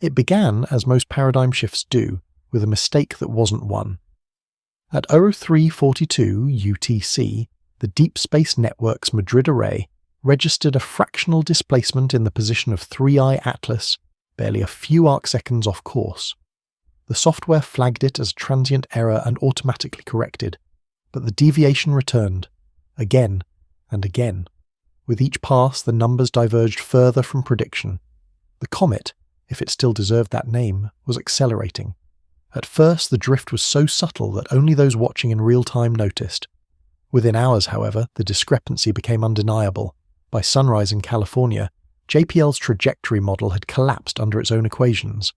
It began, as most paradigm shifts do, with a mistake that wasn't one. At 0342 UTC, the Deep Space Network's Madrid array registered a fractional displacement in the position of 3I Atlas, barely a few arcseconds off course. The software flagged it as a transient error and automatically corrected, but the deviation returned, again and again. With each pass, the numbers diverged further from prediction. The comet, if it still deserved that name, was accelerating. At first, the drift was so subtle that only those watching in real time noticed. Within hours, however, the discrepancy became undeniable. By sunrise in California, JPL's trajectory model had collapsed under its own equations.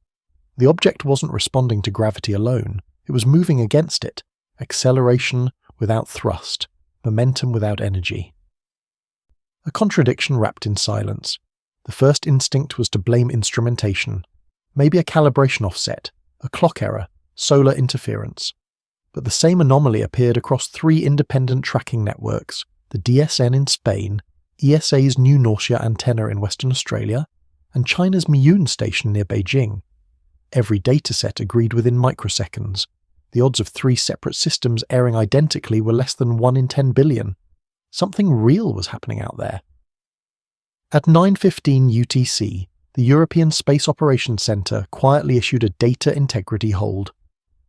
The object wasn't responding to gravity alone, it was moving against it. Acceleration without thrust, momentum without energy. A contradiction wrapped in silence. The first instinct was to blame instrumentation. Maybe a calibration offset, a clock error, solar interference. But the same anomaly appeared across 3 independent tracking networks, the DSN in Spain, ESA's New Nausea antenna in Western Australia, and China's Miyun station near Beijing. Every dataset agreed within microseconds. The odds of 3 separate systems airing identically were less than 1 in 10 billion. Something real was happening out there. At 9:15 UTC, the European Space Operations Centre quietly issued a data integrity hold.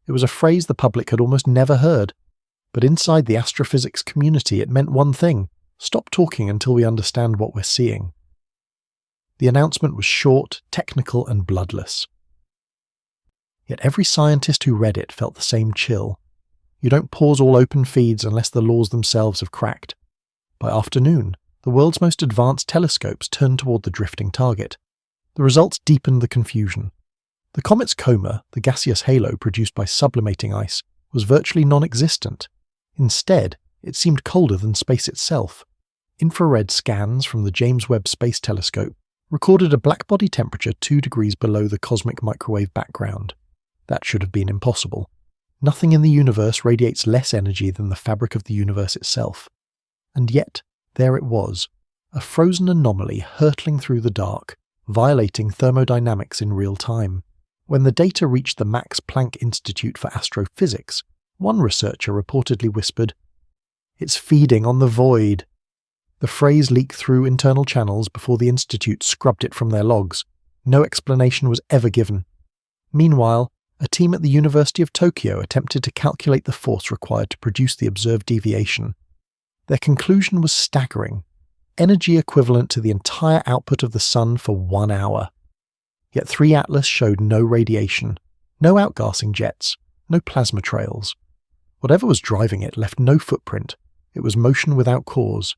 It was a phrase the public had almost never heard, but inside the astrophysics community it meant one thing: stop talking until we understand what we're seeing. The announcement was short, technical, and bloodless. Yet every scientist who read it felt the same chill. You don't pause all open feeds unless the laws themselves have cracked. By afternoon, the world's most advanced telescopes turned toward the drifting target. The results deepened the confusion. The comet's coma, the gaseous halo produced by sublimating ice, was virtually non-existent. Instead, it seemed colder than space itself. Infrared scans from the James Webb Space Telescope recorded a blackbody temperature 2 degrees below the cosmic microwave background. That should have been impossible. Nothing in the universe radiates less energy than the fabric of the universe itself. And yet, there it was, a frozen anomaly hurtling through the dark, violating thermodynamics in real time. When the data reached the Max Planck Institute for Astrophysics, one researcher reportedly whispered, "It's feeding on the void." The phrase leaked through internal channels before the institute scrubbed it from their logs. No explanation was ever given. Meanwhile, a team at the University of Tokyo attempted to calculate the force required to produce the observed deviation. Their conclusion was staggering: energy equivalent to the entire output of the sun for 1 hour. Yet 3 Atlas showed no radiation, no outgassing jets, no plasma trails. Whatever was driving it left no footprint. It was motion without cause.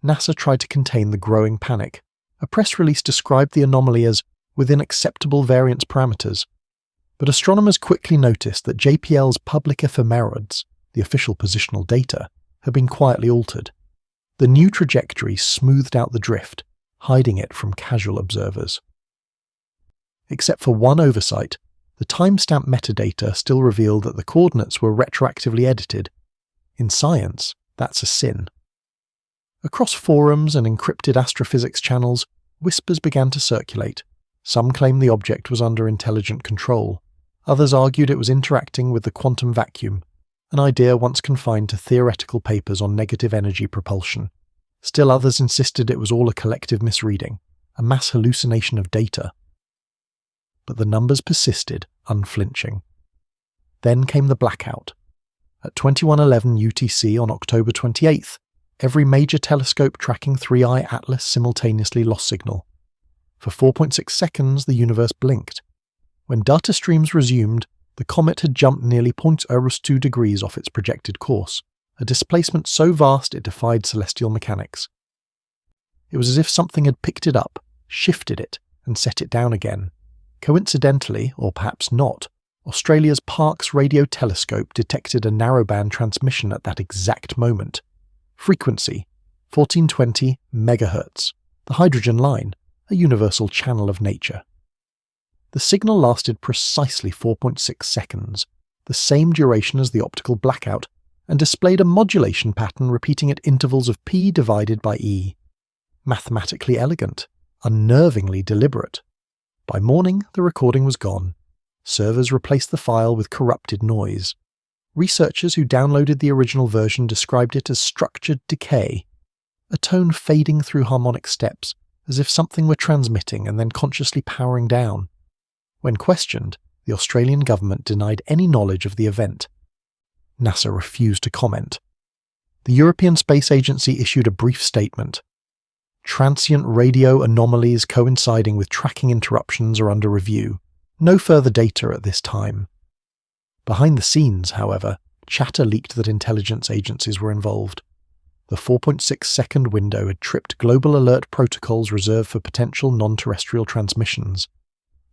NASA tried to contain the growing panic. A press release described the anomaly as within acceptable variance parameters. But astronomers quickly noticed that JPL's public ephemeroids, the official positional data, had been quietly altered. The new trajectory smoothed out the drift, hiding it from casual observers. Except for one oversight, the timestamp metadata still revealed that the coordinates were retroactively edited. In science, that's a sin. Across forums and encrypted astrophysics channels, whispers began to circulate. Some claimed the object was under intelligent control. Others argued it was interacting with the quantum vacuum, an idea once confined to theoretical papers on negative energy propulsion. Still others insisted it was all a collective misreading, a mass hallucination of data. But the numbers persisted, unflinching. Then came the blackout. At 21:11 UTC on October 28th, every major telescope tracking 3I Atlas simultaneously lost signal. For 4.6 seconds, the universe blinked. When data streams resumed, the comet had jumped nearly 0.02 degrees off its projected course, a displacement so vast it defied celestial mechanics. It was as if something had picked it up, shifted it, and set it down again. Coincidentally, or perhaps not, Australia's Parkes radio telescope detected a narrowband transmission at that exact moment. Frequency, 1420 MHz, the hydrogen line, a universal channel of nature. The signal lasted precisely 4.6 seconds, the same duration as the optical blackout, and displayed a modulation pattern repeating at intervals of p divided by e. Mathematically elegant, unnervingly deliberate. By morning, the recording was gone. Servers replaced the file with corrupted noise. Researchers who downloaded the original version described it as structured decay, a tone fading through harmonic steps, as if something were transmitting and then consciously powering down. When questioned, the Australian government denied any knowledge of the event. NASA refused to comment. The European Space Agency issued a brief statement. Transient radio anomalies coinciding with tracking interruptions are under review. No further data at this time. Behind the scenes, however, chatter leaked that intelligence agencies were involved. The 4.6-second window had tripped global alert protocols reserved for potential non-terrestrial transmissions.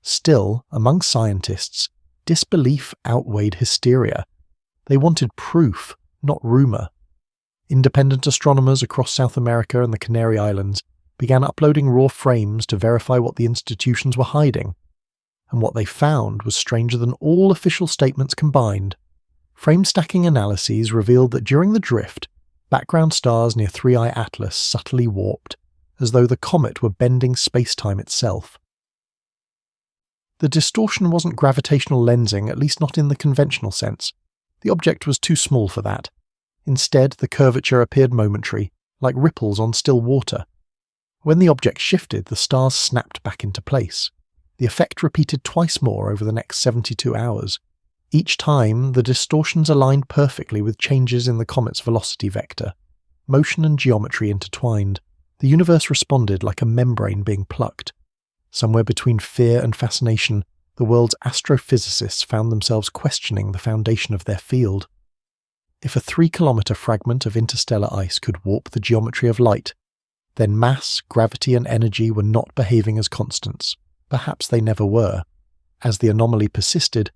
Still, among scientists, disbelief outweighed hysteria. They wanted proof, not rumour. Independent astronomers across South America and the Canary Islands began uploading raw frames to verify what the institutions were hiding. And what they found was stranger than all official statements combined. Frame stacking analyses revealed that during the drift, background stars near 3I Atlas subtly warped, as though the comet were bending space-time itself. The distortion wasn't gravitational lensing, at least not in the conventional sense. The object was too small for that. Instead, the curvature appeared momentary, like ripples on still water. When the object shifted, the stars snapped back into place. The effect repeated twice more over the next 72 hours. Each time, the distortions aligned perfectly with changes in the comet's velocity vector. Motion and geometry intertwined. The universe responded like a membrane being plucked. Somewhere between fear and fascination, the world's astrophysicists found themselves questioning the foundation of their field. If a 3-kilometre fragment of interstellar ice could warp the geometry of light, then mass, gravity and energy were not behaving as constants. Perhaps they never were. As the anomaly persisted,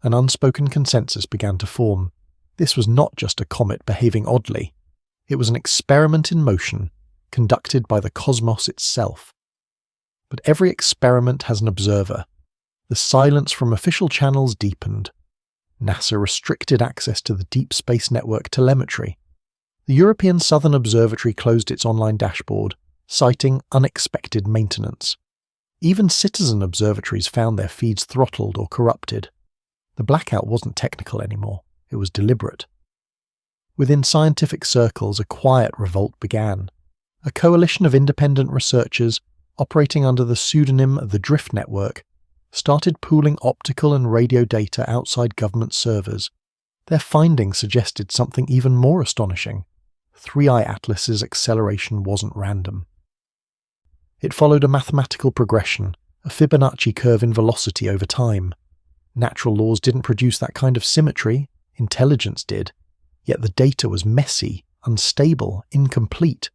an unspoken consensus began to form. This was not just a comet behaving oddly. It was an experiment in motion, conducted by the cosmos itself. But every experiment has an observer. The silence from official channels deepened. NASA restricted access to the Deep Space Network telemetry. The European Southern Observatory closed its online dashboard, citing unexpected maintenance. Even citizen observatories found their feeds throttled or corrupted. The blackout wasn't technical anymore, it was deliberate. Within scientific circles, a quiet revolt began. A coalition of independent researchers, operating under the pseudonym the Drift Network, started pooling optical and radio data outside government servers. Their findings suggested something even more astonishing. 3I Atlas's acceleration wasn't random. It followed a mathematical progression, a Fibonacci curve in velocity over time. Natural laws didn't produce that kind of symmetry, intelligence did. Yet the data was messy, unstable, incomplete.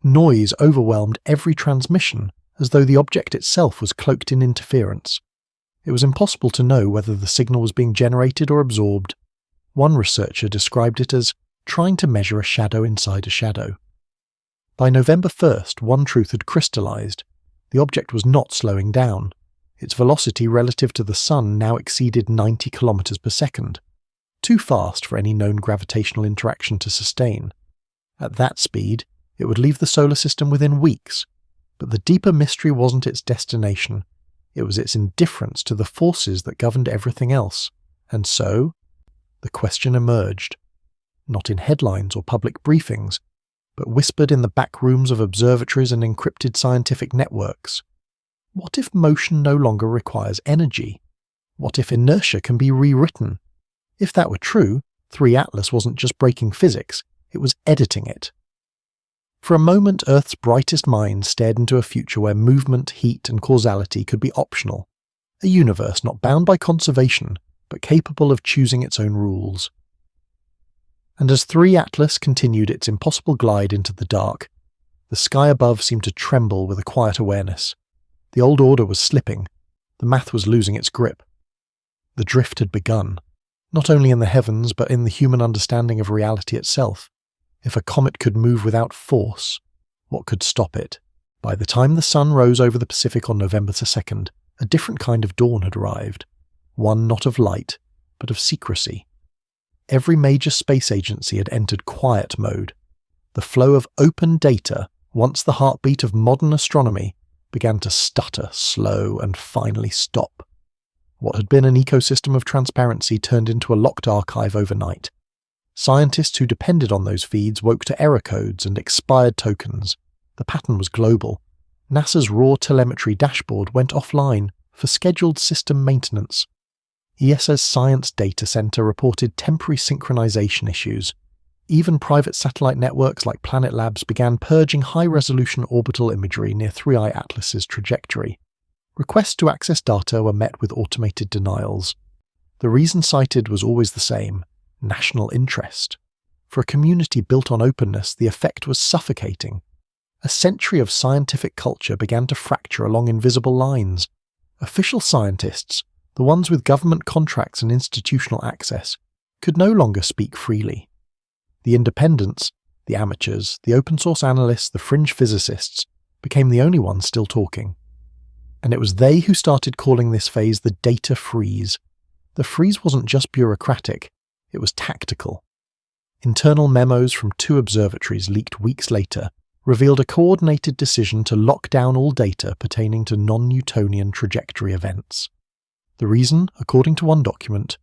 Noise overwhelmed every transmission, as though the object itself was cloaked in interference. It was impossible to know whether the signal was being generated or absorbed. One researcher described it as trying to measure a shadow inside a shadow. By November 1st, one truth had crystallized. The object was not slowing down. Its velocity relative to the Sun now exceeded 90 kilometers per second. Too fast for any known gravitational interaction to sustain. At that speed, it would leave the solar system within weeks. But the deeper mystery wasn't its destination. It was its indifference to the forces that governed everything else. And so, the question emerged. Not in headlines or public briefings, but whispered in the back rooms of observatories and encrypted scientific networks. What if motion no longer requires energy? What if inertia can be rewritten? If that were true, 3 Atlas wasn't just breaking physics, it was editing it. For a moment, Earth's brightest minds stared into a future where movement, heat, and causality could be optional. A universe not bound by conservation, but capable of choosing its own rules. And as 3 Atlas continued its impossible glide into the dark, the sky above seemed to tremble with a quiet awareness. The old order was slipping. The math was losing its grip. The drift had begun, not only in the heavens but in the human understanding of reality itself. If a comet could move without force, what could stop it? By the time the sun rose over the Pacific on November 2nd, a different kind of dawn had arrived. One not of light, but of secrecy. Every major space agency had entered quiet mode. The flow of open data, once the heartbeat of modern astronomy, began to stutter, slow, and finally stop. What had been an ecosystem of transparency turned into a locked archive overnight. Scientists who depended on those feeds woke to error codes and expired tokens. The pattern was global. NASA's raw telemetry dashboard went offline for scheduled system maintenance. ESA's Science Data Center reported temporary synchronization issues. Even private satellite networks like Planet Labs began purging high-resolution orbital imagery near 3I Atlas's trajectory. Requests to access data were met with automated denials. The reason cited was always the same: national interest. For a community built on openness, the effect was suffocating. A century of scientific culture began to fracture along invisible lines. Official scientists, the ones with government contracts and institutional access, could no longer speak freely. The independents, the amateurs, the open-source analysts, the fringe physicists, became the only ones still talking. And it was they who started calling this phase the data freeze. The freeze wasn't just bureaucratic, it was tactical. Internal memos from 2 observatories leaked weeks later revealed a coordinated decision to lock down all data pertaining to non-Newtonian trajectory events. The reason, according to one document,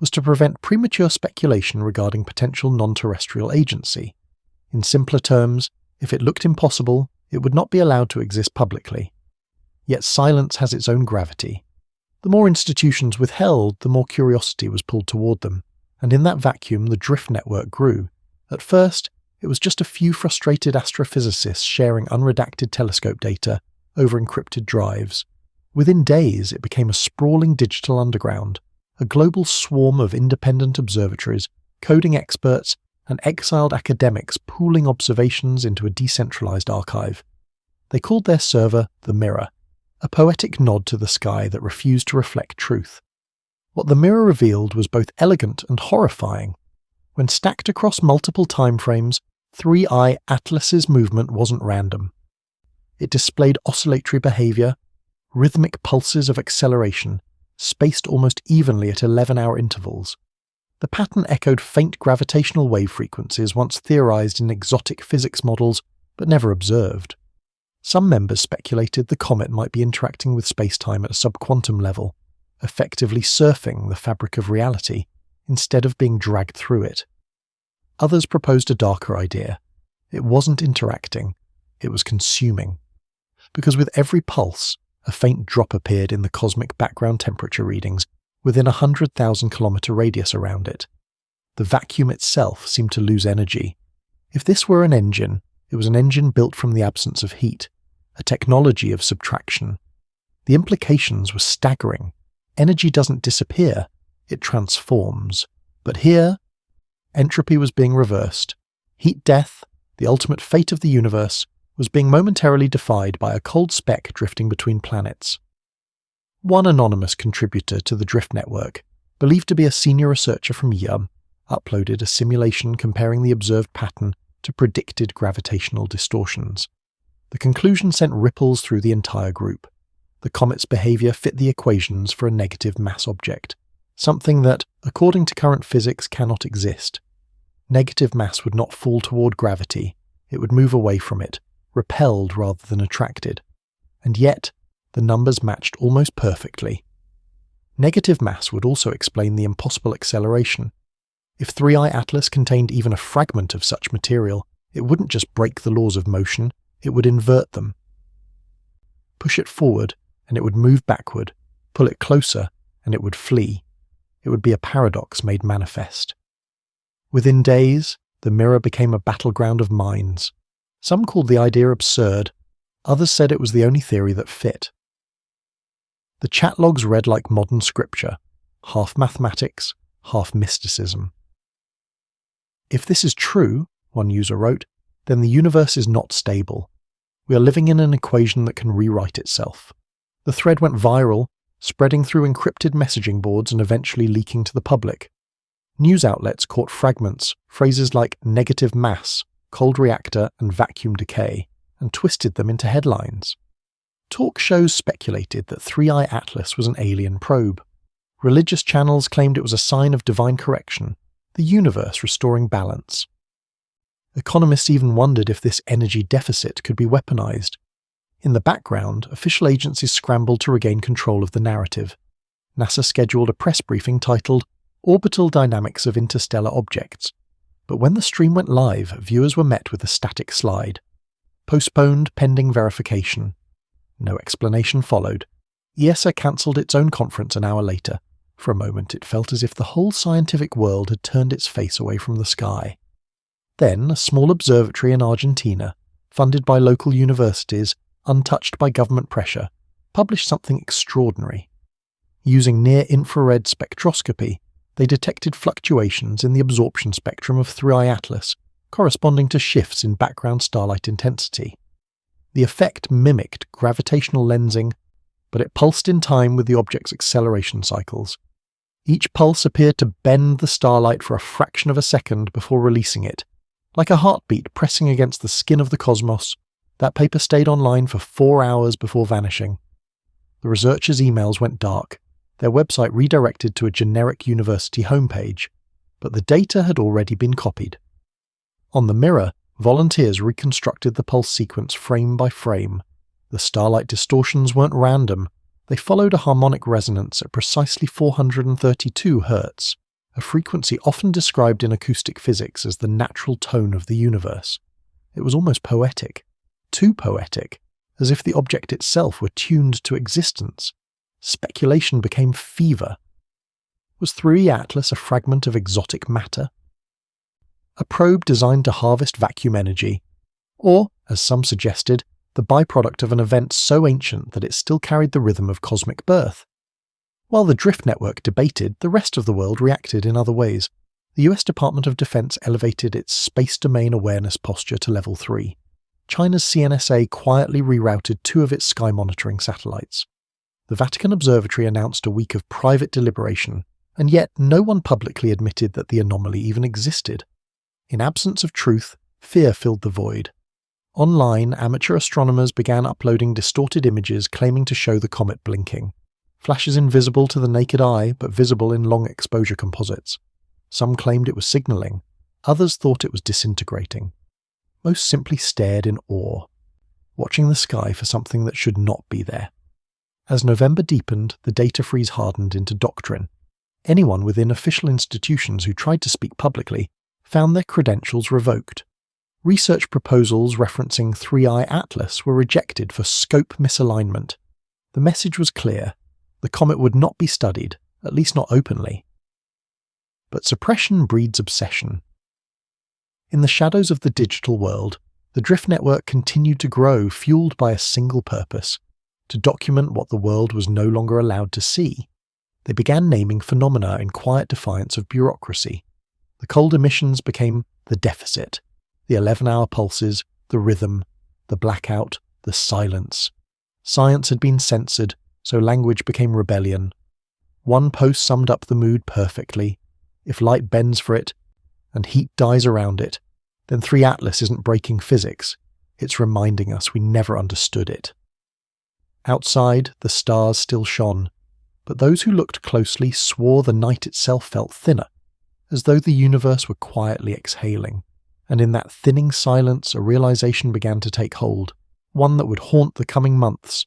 was to prevent premature speculation regarding potential non-terrestrial agency. In simpler terms, if it looked impossible, it would not be allowed to exist publicly. Yet silence has its own gravity. The more institutions withheld, the more curiosity was pulled toward them, and in that vacuum the drift network grew. At first, it was just a few frustrated astrophysicists sharing unredacted telescope data over encrypted drives. Within days, it became a sprawling digital underground, a global swarm of independent observatories, coding experts, and exiled academics pooling observations into a decentralized archive. They called their server the Mirror, a poetic nod to the sky that refused to reflect truth. What the Mirror revealed was both elegant and horrifying. When stacked across multiple timeframes, 3I Atlas's movement wasn't random. It displayed oscillatory behavior, rhythmic pulses of acceleration, spaced almost evenly at 11-hour intervals. The pattern echoed faint gravitational wave frequencies once theorized in exotic physics models, but never observed. Some members speculated the comet might be interacting with spacetime at a subquantum level, effectively surfing the fabric of reality, instead of being dragged through it. Others proposed a darker idea. It wasn't interacting, it was consuming. Because with every pulse, a faint drop appeared in the cosmic background temperature readings within a 100,000-kilometer radius around it. The vacuum itself seemed to lose energy. If this were an engine, it was an engine built from the absence of heat, a technology of subtraction. The implications were staggering. Energy doesn't disappear, it transforms. But here, entropy was being reversed. Heat death, the ultimate fate of the universe, was being momentarily defied by a cold speck drifting between planets. One anonymous contributor to the drift network, believed to be a senior researcher from YUM, uploaded a simulation comparing the observed pattern to predicted gravitational distortions. The conclusion sent ripples through the entire group. The comet's behavior fit the equations for a negative mass object, something that, according to current physics, cannot exist. Negative mass would not fall toward gravity, it would move away from it, repelled rather than attracted. And yet, the numbers matched almost perfectly. Negative mass would also explain the impossible acceleration. If 3I Atlas contained even a fragment of such material, it wouldn't just break the laws of motion, it would invert them. Push it forward, and it would move backward. Pull it closer, and it would flee. It would be a paradox made manifest. Within days, the Mirror became a battleground of minds. Some called the idea absurd, others said it was the only theory that fit. The chat logs read like modern scripture, half mathematics, half mysticism. If this is true, one user wrote, then the universe is not stable. We are living in an equation that can rewrite itself. The thread went viral, spreading through encrypted messaging boards and eventually leaking to the public. News outlets caught fragments, phrases like negative mass, cold reactor, and vacuum decay, and twisted them into headlines. Talk shows speculated that 3I Atlas was an alien probe. Religious channels claimed it was a sign of divine correction, the universe restoring balance. Economists even wondered if this energy deficit could be weaponized. In the background, official agencies scrambled to regain control of the narrative. NASA scheduled a press briefing titled Orbital Dynamics of Interstellar Objects, but when the stream went live, viewers were met with a static slide. Postponed pending verification. No explanation followed. ESA cancelled its own conference an hour later. For a moment it felt as if the whole scientific world had turned its face away from the sky. Then a small observatory in Argentina, funded by local universities, untouched by government pressure, published something extraordinary. Using near-infrared spectroscopy, they detected fluctuations in the absorption spectrum of 3I Atlas, corresponding to shifts in background starlight intensity. The effect mimicked gravitational lensing, but it pulsed in time with the object's acceleration cycles. Each pulse appeared to bend the starlight for a fraction of a second before releasing it. Like a heartbeat pressing against the skin of the cosmos, that paper stayed online for 4 hours before vanishing. The researchers' emails went dark, their website redirected to a generic university homepage, but the data had already been copied. On the mirror, volunteers reconstructed the pulse sequence frame by frame. The starlight distortions weren't random, they followed a harmonic resonance at precisely 432 Hz, a frequency often described in acoustic physics as the natural tone of the universe. It was almost poetic. Too poetic, as if the object itself were tuned to existence. Speculation became fever. Was 3I Atlas a fragment of exotic matter? A probe designed to harvest vacuum energy? Or, as some suggested, the byproduct of an event so ancient that it still carried the rhythm of cosmic birth? While the Drift Network debated, the rest of the world reacted in other ways. The US Department of Defense elevated its space domain awareness posture to level 3. China's CNSA quietly rerouted 2 of its sky monitoring satellites. The Vatican Observatory announced a week of private deliberation, and yet no one publicly admitted that the anomaly even existed. In absence of truth, fear filled the void. Online, amateur astronomers began uploading distorted images claiming to show the comet blinking. Flashes invisible to the naked eye, but visible in long exposure composites. Some claimed it was signalling, others thought it was disintegrating. Most simply stared in awe, watching the sky for something that should not be there. As November deepened, the data freeze hardened into doctrine. Anyone within official institutions who tried to speak publicly found their credentials revoked. Research proposals referencing 3I Atlas were rejected for scope misalignment. The message was clear. The comet would not be studied, at least not openly. But suppression breeds obsession. In the shadows of the digital world, the Drift Network continued to grow, fueled by a single purpose: to document what the world was no longer allowed to see. They began naming phenomena in quiet defiance of bureaucracy. The cold emissions became the deficit, the 11-hour pulses, the rhythm, the blackout, the silence. Science had been censored, so language became rebellion. One post summed up the mood perfectly. If light bends for it, and heat dies around it, then 3I Atlas isn't breaking physics, it's reminding us we never understood it. Outside, the stars still shone, but those who looked closely swore the night itself felt thinner, as though the universe were quietly exhaling. And in that thinning silence, a realization began to take hold, one that would haunt the coming months.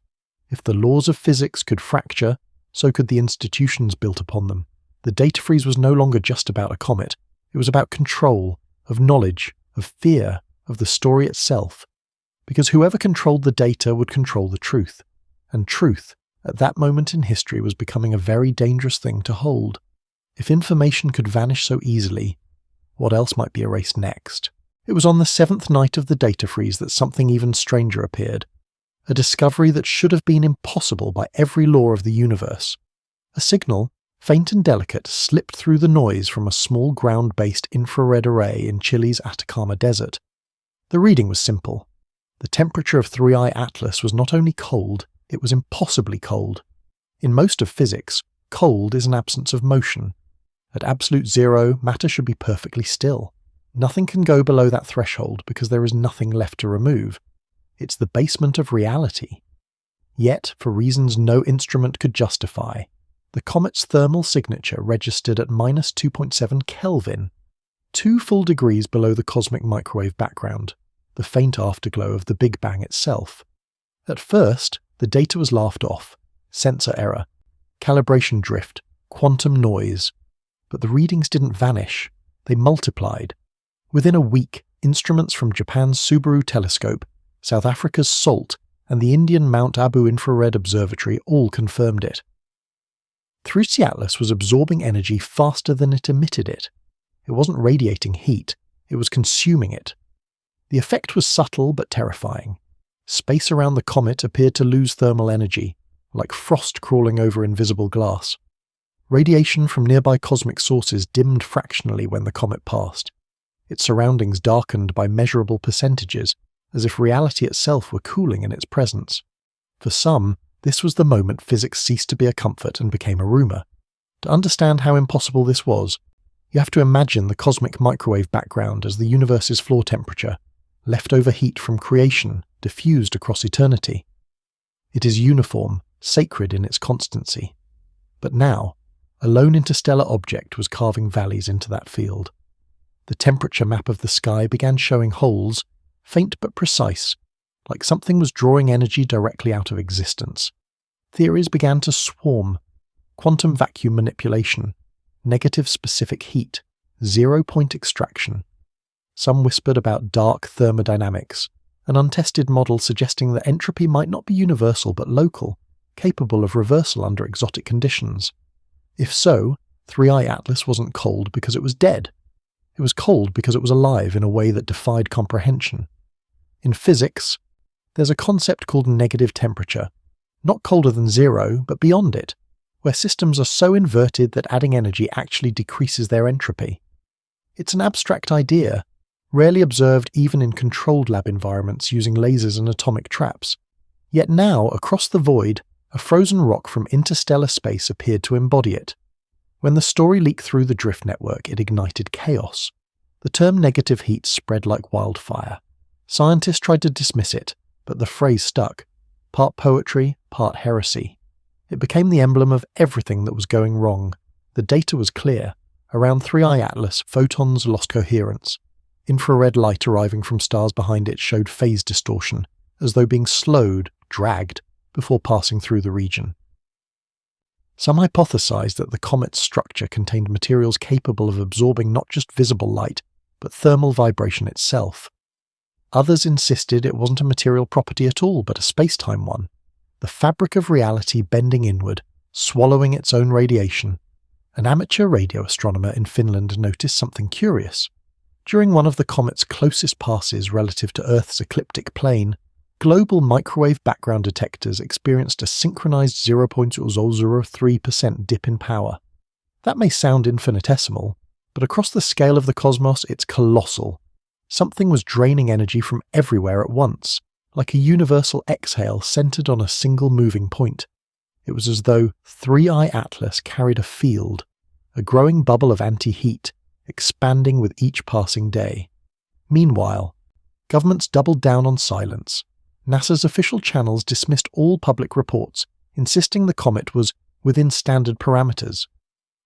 If the laws of physics could fracture, so could the institutions built upon them. The data freeze was no longer just about a comet. It was about control, of knowledge, of fear, of the story itself. Because whoever controlled the data would control the truth. And truth, at that moment in history, was becoming a very dangerous thing to hold. If information could vanish so easily, what else might be erased next? It was on the 7th night of the data freeze that something even stranger appeared. A discovery that should have been impossible by every law of the universe. A signal, faint and delicate, slipped through the noise from a small ground-based infrared array in Chile's Atacama Desert. The reading was simple. The temperature of 3I Atlas was not only cold, it was impossibly cold. In most of physics, cold is an absence of motion. At absolute zero, matter should be perfectly still. Nothing can go below that threshold because there is nothing left to remove. It's the basement of reality. Yet, for reasons no instrument could justify, the comet's thermal signature registered at minus 2.7 Kelvin, 2 full degrees below the cosmic microwave background, the faint afterglow of the Big Bang itself. At first, the data was laughed off: sensor error, calibration drift, quantum noise. But the readings didn't vanish, they multiplied. Within a week, instruments from Japan's Subaru telescope, South Africa's SALT, and the Indian Mount Abu Infrared Observatory all confirmed it. 3C Atlas was absorbing energy faster than it emitted it. It wasn't radiating heat, it was consuming it. The effect was subtle but terrifying. Space around the comet appeared to lose thermal energy, like frost crawling over invisible glass. Radiation from nearby cosmic sources dimmed fractionally when the comet passed. Its surroundings darkened by measurable percentages, as if reality itself were cooling in its presence. For some, this was the moment physics ceased to be a comfort and became a rumour. To understand how impossible this was, you have to imagine the cosmic microwave background as the universe's floor temperature, leftover heat from creation, diffused across eternity. It is uniform, sacred in its constancy. But now, a lone interstellar object was carving valleys into that field. The temperature map of the sky began showing holes, faint but precise, like something was drawing energy directly out of existence. Theories began to swarm: quantum vacuum manipulation, negative specific heat, zero-point extraction. Some whispered about dark thermodynamics, an untested model suggesting that entropy might not be universal but local, capable of reversal under exotic conditions. If so, 3I Atlas wasn't cold because it was dead. It was cold because it was alive in a way that defied comprehension. In physics, there's a concept called negative temperature, not colder than zero, but beyond it, where systems are so inverted that adding energy actually decreases their entropy. It's an abstract idea, rarely observed even in controlled lab environments using lasers and atomic traps. Yet now, across the void, a frozen rock from interstellar space appeared to embody it. When the story leaked through the drift network, it ignited chaos. The term negative heat spread like wildfire. Scientists tried to dismiss it, but the phrase stuck. Part poetry, part heresy. It became the emblem of everything that was going wrong. The data was clear. Around 3I Atlas, photons lost coherence. Infrared light arriving from stars behind it showed phase distortion, as though being slowed, dragged, before passing through the region. Some hypothesized that the comet's structure contained materials capable of absorbing not just visible light, but thermal vibration itself. Others insisted it wasn't a material property at all, but a space-time one. The fabric of reality bending inward, swallowing its own radiation. An amateur radio astronomer in Finland noticed something curious. During one of the comet's closest passes relative to Earth's ecliptic plane, global microwave background detectors experienced a synchronized 0.003% dip in power. That may sound infinitesimal, but across the scale of the cosmos it's colossal. Something was draining energy from everywhere at once, like a universal exhale centered on a single moving point. It was as though 3I Atlas carried a field, a growing bubble of anti-heat, expanding with each passing day. Meanwhile, governments doubled down on silence. NASA's official channels dismissed all public reports, insisting the comet was within standard parameters.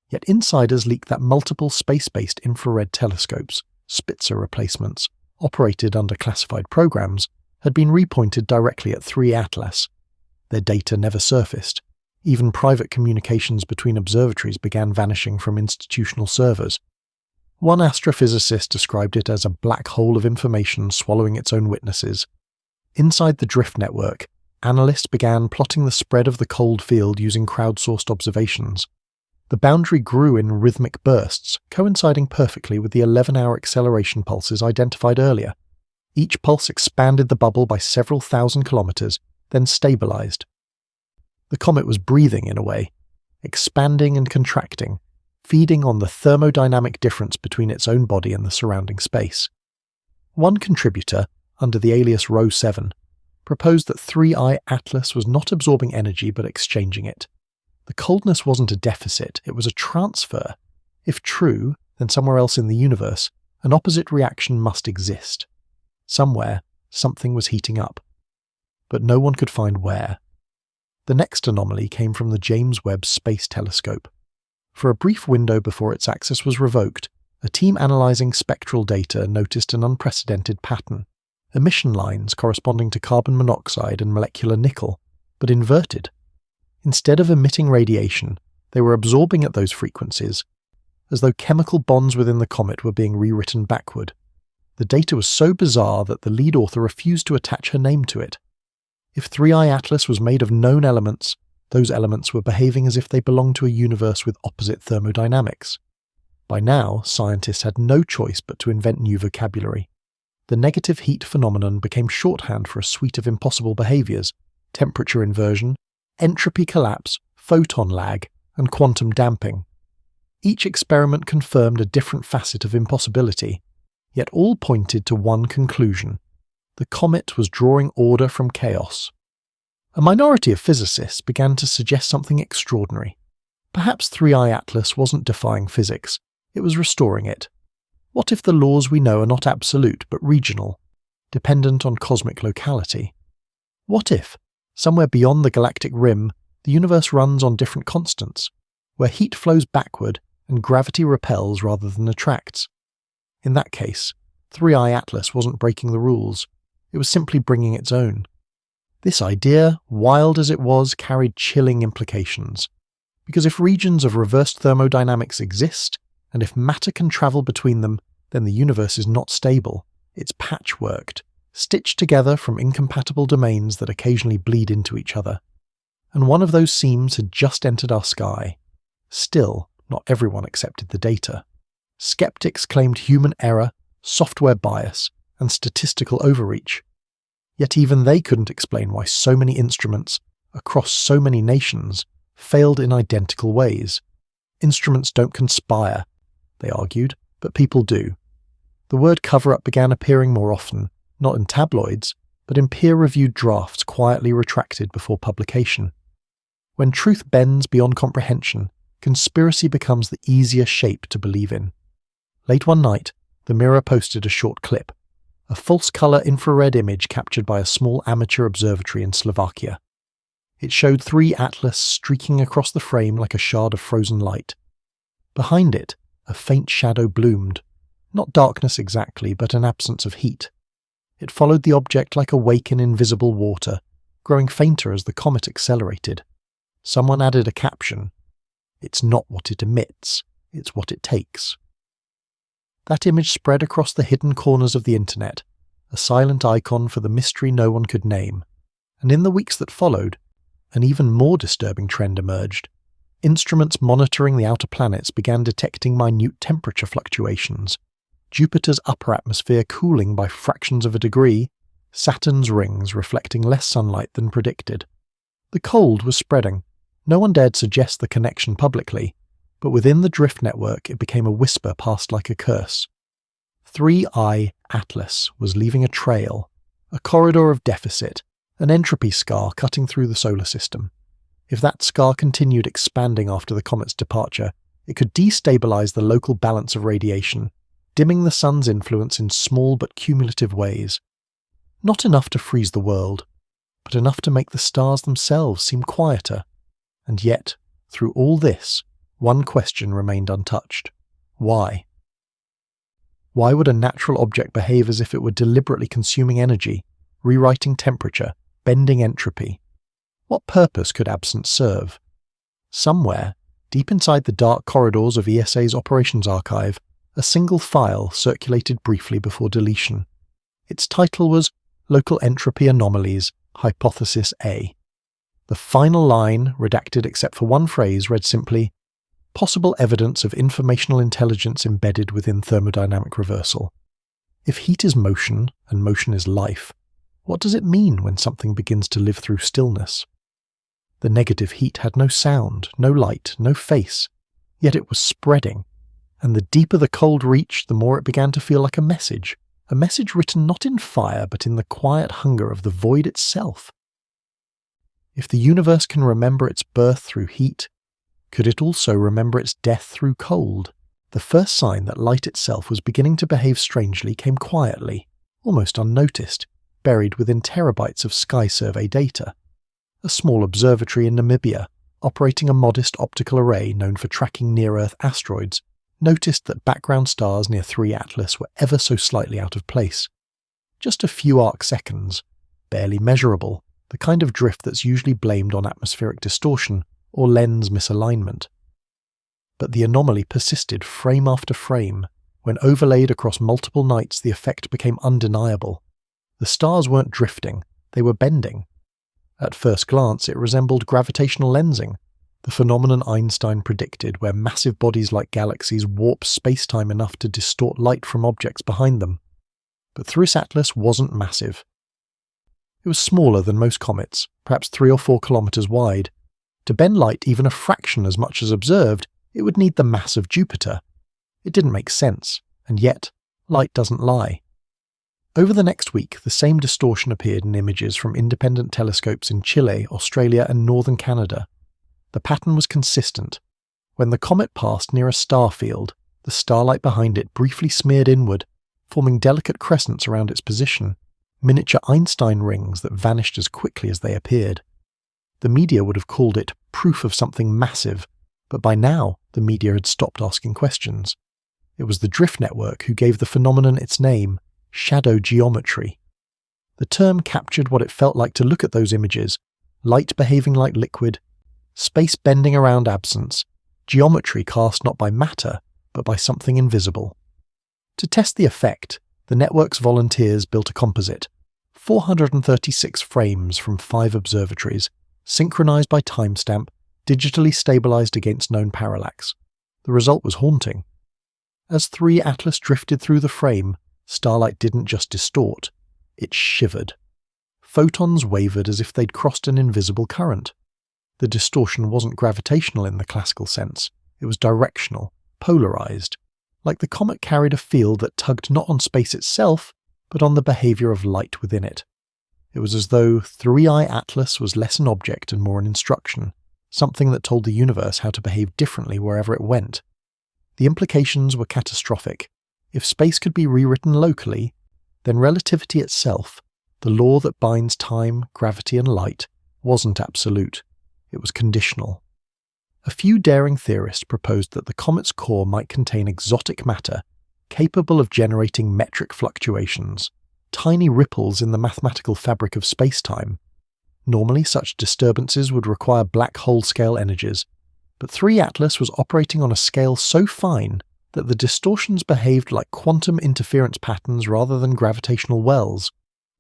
Yet insiders leaked that multiple space-based infrared telescopes, Spitzer replacements, operated under classified programs, had been repointed directly at 3 Atlas. Their data never surfaced. Even private communications between observatories began vanishing from institutional servers. One astrophysicist described it as a black hole of information swallowing its own witnesses. Inside the drift network, analysts began plotting the spread of the cold field using crowdsourced observations. The boundary grew in rhythmic bursts, coinciding perfectly with the 11-hour acceleration pulses identified earlier. Each pulse expanded the bubble by several thousand kilometers, then stabilized. The comet was breathing in a way, expanding and contracting, feeding on the thermodynamic difference between its own body and the surrounding space. One contributor, under the alias Row 7, proposed that 3I Atlas was not absorbing energy but exchanging it. The coldness wasn't a deficit, it was a transfer. If true, then somewhere else in the universe, an opposite reaction must exist. Somewhere, something was heating up. But no one could find where. The next anomaly came from the James Webb Space Telescope. For a brief window before its access was revoked, a team analyzing spectral data noticed an unprecedented pattern. emission lines corresponding to carbon monoxide and molecular nickel, but inverted. Instead of emitting radiation, they were absorbing at those frequencies, as though chemical bonds within the comet were being rewritten backward. The data was so bizarre that the lead author refused to attach her name to it. If 3I Atlas was made of known elements, those elements were behaving as if they belonged to a universe with opposite thermodynamics. By now, scientists had no choice but to invent new vocabulary. The negative heat phenomenon became shorthand for a suite of impossible behaviors: temperature inversion, entropy collapse, photon lag, and quantum damping. Each experiment confirmed a different facet of impossibility, yet all pointed to one conclusion: the comet was drawing order from chaos. A minority of physicists began to suggest something extraordinary. Perhaps 3I Atlas wasn't defying physics, it was restoring it. What if the laws we know are not absolute but regional, dependent on cosmic locality? What if, somewhere beyond the galactic rim, the universe runs on different constants, where heat flows backward and gravity repels rather than attracts? In that case, 3I Atlas wasn't breaking the rules, it was simply bringing its own. This idea, wild as it was, carried chilling implications. Because if regions of reversed thermodynamics exist, and if matter can travel between them, then the universe is not stable, it's patchworked, stitched together from incompatible domains that occasionally bleed into each other. And one of those seams had just entered our sky. Still, not everyone accepted the data. Skeptics claimed human error, software bias, and statistical overreach. Yet even they couldn't explain why so many instruments, across so many nations, failed in identical ways. Instruments don't conspire, they argued, but people do. The word cover-up began appearing more often, not in tabloids, but in peer-reviewed drafts quietly retracted before publication. When truth bends beyond comprehension, conspiracy becomes the easier shape to believe in. Late one night, the Mirror posted a short clip, a false-colour infrared image captured by a small amateur observatory in Slovakia. It showed 3 Atlas streaking across the frame like a shard of frozen light. Behind it, a faint shadow bloomed, not darkness exactly, but an absence of heat. It followed the object like a wake in invisible water, growing fainter as the comet accelerated. Someone added a caption: "It's not what it emits, it's what it takes." That image spread across the hidden corners of the internet, a silent icon for the mystery no one could name. And in the weeks that followed, an even more disturbing trend emerged. Instruments monitoring the outer planets began detecting minute temperature fluctuations. Jupiter's upper atmosphere cooling by fractions of a degree, Saturn's rings reflecting less sunlight than predicted. The cold was spreading. No one dared suggest the connection publicly, but within the drift network it became a whisper passed like a curse. 3I Atlas was leaving a trail, a corridor of deficit, an entropy scar cutting through the solar system. If that scar continued expanding after the comet's departure, it could destabilize the local balance of radiation, dimming the sun's influence in small but cumulative ways. Not enough to freeze the world, but enough to make the stars themselves seem quieter. And yet, through all this, one question remained untouched. Why? Why would a natural object behave as if it were deliberately consuming energy, rewriting temperature, bending entropy? What purpose could absence serve? Somewhere, deep inside the dark corridors of ESA's operations archive, a single file circulated briefly before deletion. Its title was Local Entropy Anomalies, Hypothesis A. The final line, redacted except for one phrase, read simply, "Possible evidence of informational intelligence embedded within thermodynamic reversal. If heat is motion, and motion is life, what does it mean when something begins to live through stillness?" The negative heat had no sound, no light, no face, yet it was spreading, and the deeper the cold reached, the more it began to feel like a message written not in fire but in the quiet hunger of the void itself. If the universe can remember its birth through heat, could it also remember its death through cold? The first sign that light itself was beginning to behave strangely came quietly, almost unnoticed, buried within terabytes of sky survey data. A small observatory in Namibia, operating a modest optical array known for tracking near-Earth asteroids, noticed that background stars near 3 Atlas were ever so slightly out of place. just a few arc-seconds, barely measurable, the kind of drift that's usually blamed on atmospheric distortion or lens misalignment. But the anomaly persisted frame after frame. When overlaid across multiple nights, the effect became undeniable. The stars weren't drifting, they were bending. At first glance, it resembled gravitational lensing, the phenomenon Einstein predicted, where massive bodies like galaxies warp spacetime enough to distort light from objects behind them. But this atlas wasn't massive. It was smaller than most comets, perhaps 3 or 4 kilometers wide. To bend light even a fraction as much as observed, it would need the mass of Jupiter. It didn't make sense, and yet, light doesn't lie. Over the next week, the same distortion appeared in images from independent telescopes in Chile, Australia, and northern Canada. The pattern was consistent. When the comet passed near a star field, the starlight behind it briefly smeared inward, forming delicate crescents around its position, miniature Einstein rings that vanished as quickly as they appeared. The media would have called it proof of something massive, but by now the media had stopped asking questions. It was the drift network who gave the phenomenon its name, shadow geometry. The term captured what it felt like to look at those images: light behaving like liquid, space bending around absence, geometry cast not by matter, but by something invisible. To test the effect, the network's volunteers built a composite, 436 frames from 5 observatories, synchronized by timestamp, digitally stabilized against known parallax. The result was haunting. As 3 Atlas drifted through the frame, starlight didn't just distort, it shivered. Photons wavered as if they'd crossed an invisible current. The distortion wasn't gravitational in the classical sense, it was directional, polarized, like the comet carried a field that tugged not on space itself, but on the behavior of light within it. It was as though 3i Atlas was less an object and more an instruction, something that told the universe how to behave differently wherever it went. The implications were catastrophic. If space could be rewritten locally, then relativity itself, the law that binds time, gravity, and light, wasn't absolute. It was conditional. A few daring theorists proposed that the comet's core might contain exotic matter capable of generating metric fluctuations, tiny ripples in the mathematical fabric of space-time. Normally, such disturbances would require black hole-scale energies, but 3 Atlas was operating on a scale so fine that the distortions behaved like quantum interference patterns rather than gravitational wells.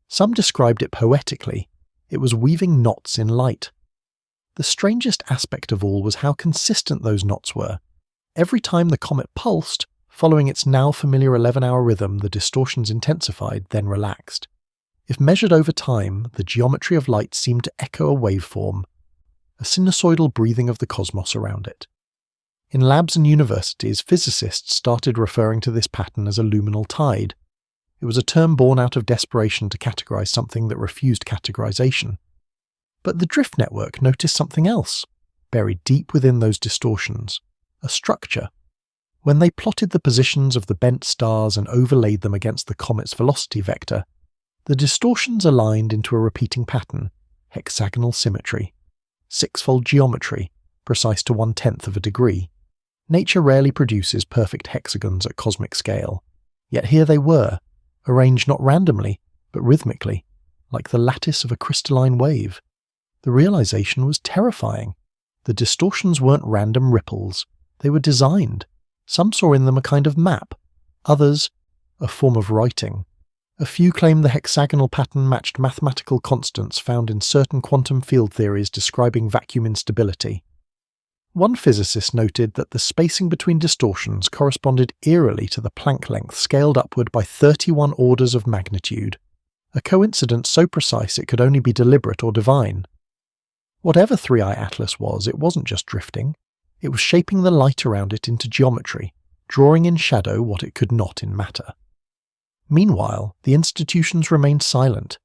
Some described it poetically. It was weaving knots in light. The strangest aspect of all was how consistent those knots were. Every time the comet pulsed, following its now familiar 11-hour rhythm, the distortions intensified, then relaxed. If measured over time, the geometry of light seemed to echo a waveform, a sinusoidal breathing of the cosmos around it. In labs and universities, physicists started referring to this pattern as a luminal tide. It was a term born out of desperation to categorize something that refused categorization. But the drift network noticed something else, buried deep within those distortions, a structure. When they plotted the positions of the bent stars and overlaid them against the comet's velocity vector, the distortions aligned into a repeating pattern, hexagonal symmetry, 6-fold geometry, precise to 1/10 of a degree. Nature rarely produces perfect hexagons at cosmic scale, yet here they were, arranged not randomly, but rhythmically, like the lattice of a crystalline wave. The realization was terrifying. The distortions weren't random ripples, they were designed. Some saw in them a kind of map, others a form of writing. A few claimed the hexagonal pattern matched mathematical constants found in certain quantum field theories describing vacuum instability. One physicist noted that the spacing between distortions corresponded eerily to the Planck length scaled upward by 31 orders of magnitude, a coincidence so precise it could only be deliberate or divine. Whatever 3i Atlas was, it wasn't just drifting. It was shaping the light around it into geometry, drawing in shadow what it could not in matter. Meanwhile, the institutions remained silent.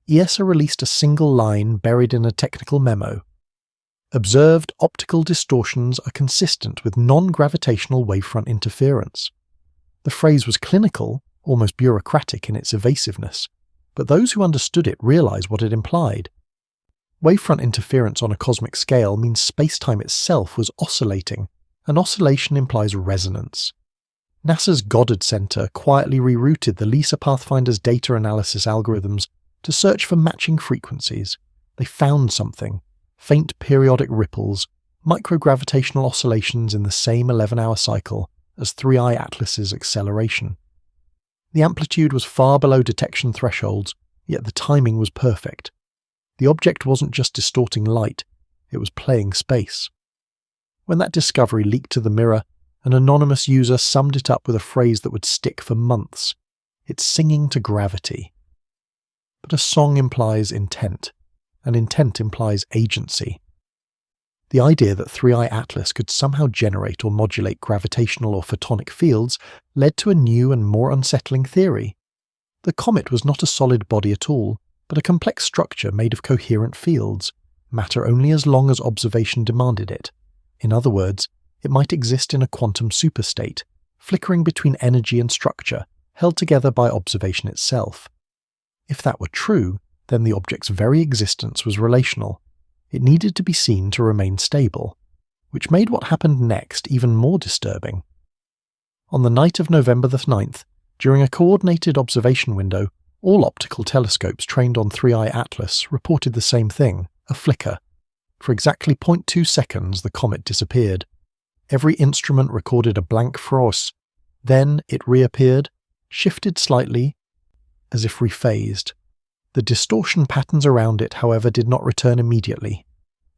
ESA released a single line buried in a technical memo. Observed optical distortions are consistent with non-gravitational wavefront interference. The phrase was clinical, almost bureaucratic in its evasiveness, but those who understood it realized what it implied. Wavefront interference on a cosmic scale means space-time itself was oscillating. An oscillation implies resonance. NASA's Goddard Center quietly rerouted the LISA Pathfinder's data analysis algorithms to search for matching frequencies. They found something: faint periodic ripples, microgravitational oscillations in the same 11-hour cycle as 3I Atlas's acceleration. The amplitude was far below detection thresholds, yet the timing was perfect. The object wasn't just distorting light, it was playing space. When that discovery leaked to the Mirror, an anonymous user summed it up with a phrase that would stick for months: "It's singing to gravity." But a song implies intent, and intent implies agency. The idea that 3I Atlas could somehow generate or modulate gravitational or photonic fields led to a new and more unsettling theory. The comet was not a solid body at all, but a complex structure made of coherent fields, matter only as long as observation demanded it. In other words, it might exist in a quantum superstate, flickering between energy and structure, held together by observation itself. If that were true, then the object's very existence was relational. It needed to be seen to remain stable, which made what happened next even more disturbing. On the night of November the 9th, during a coordinated observation window, all optical telescopes trained on 3I Atlas reported the same thing: a flicker. For exactly 0.2 seconds the comet disappeared. Every instrument recorded a blank frost. Then it reappeared, shifted slightly, as if rephased. The distortion patterns around it, however, did not return immediately.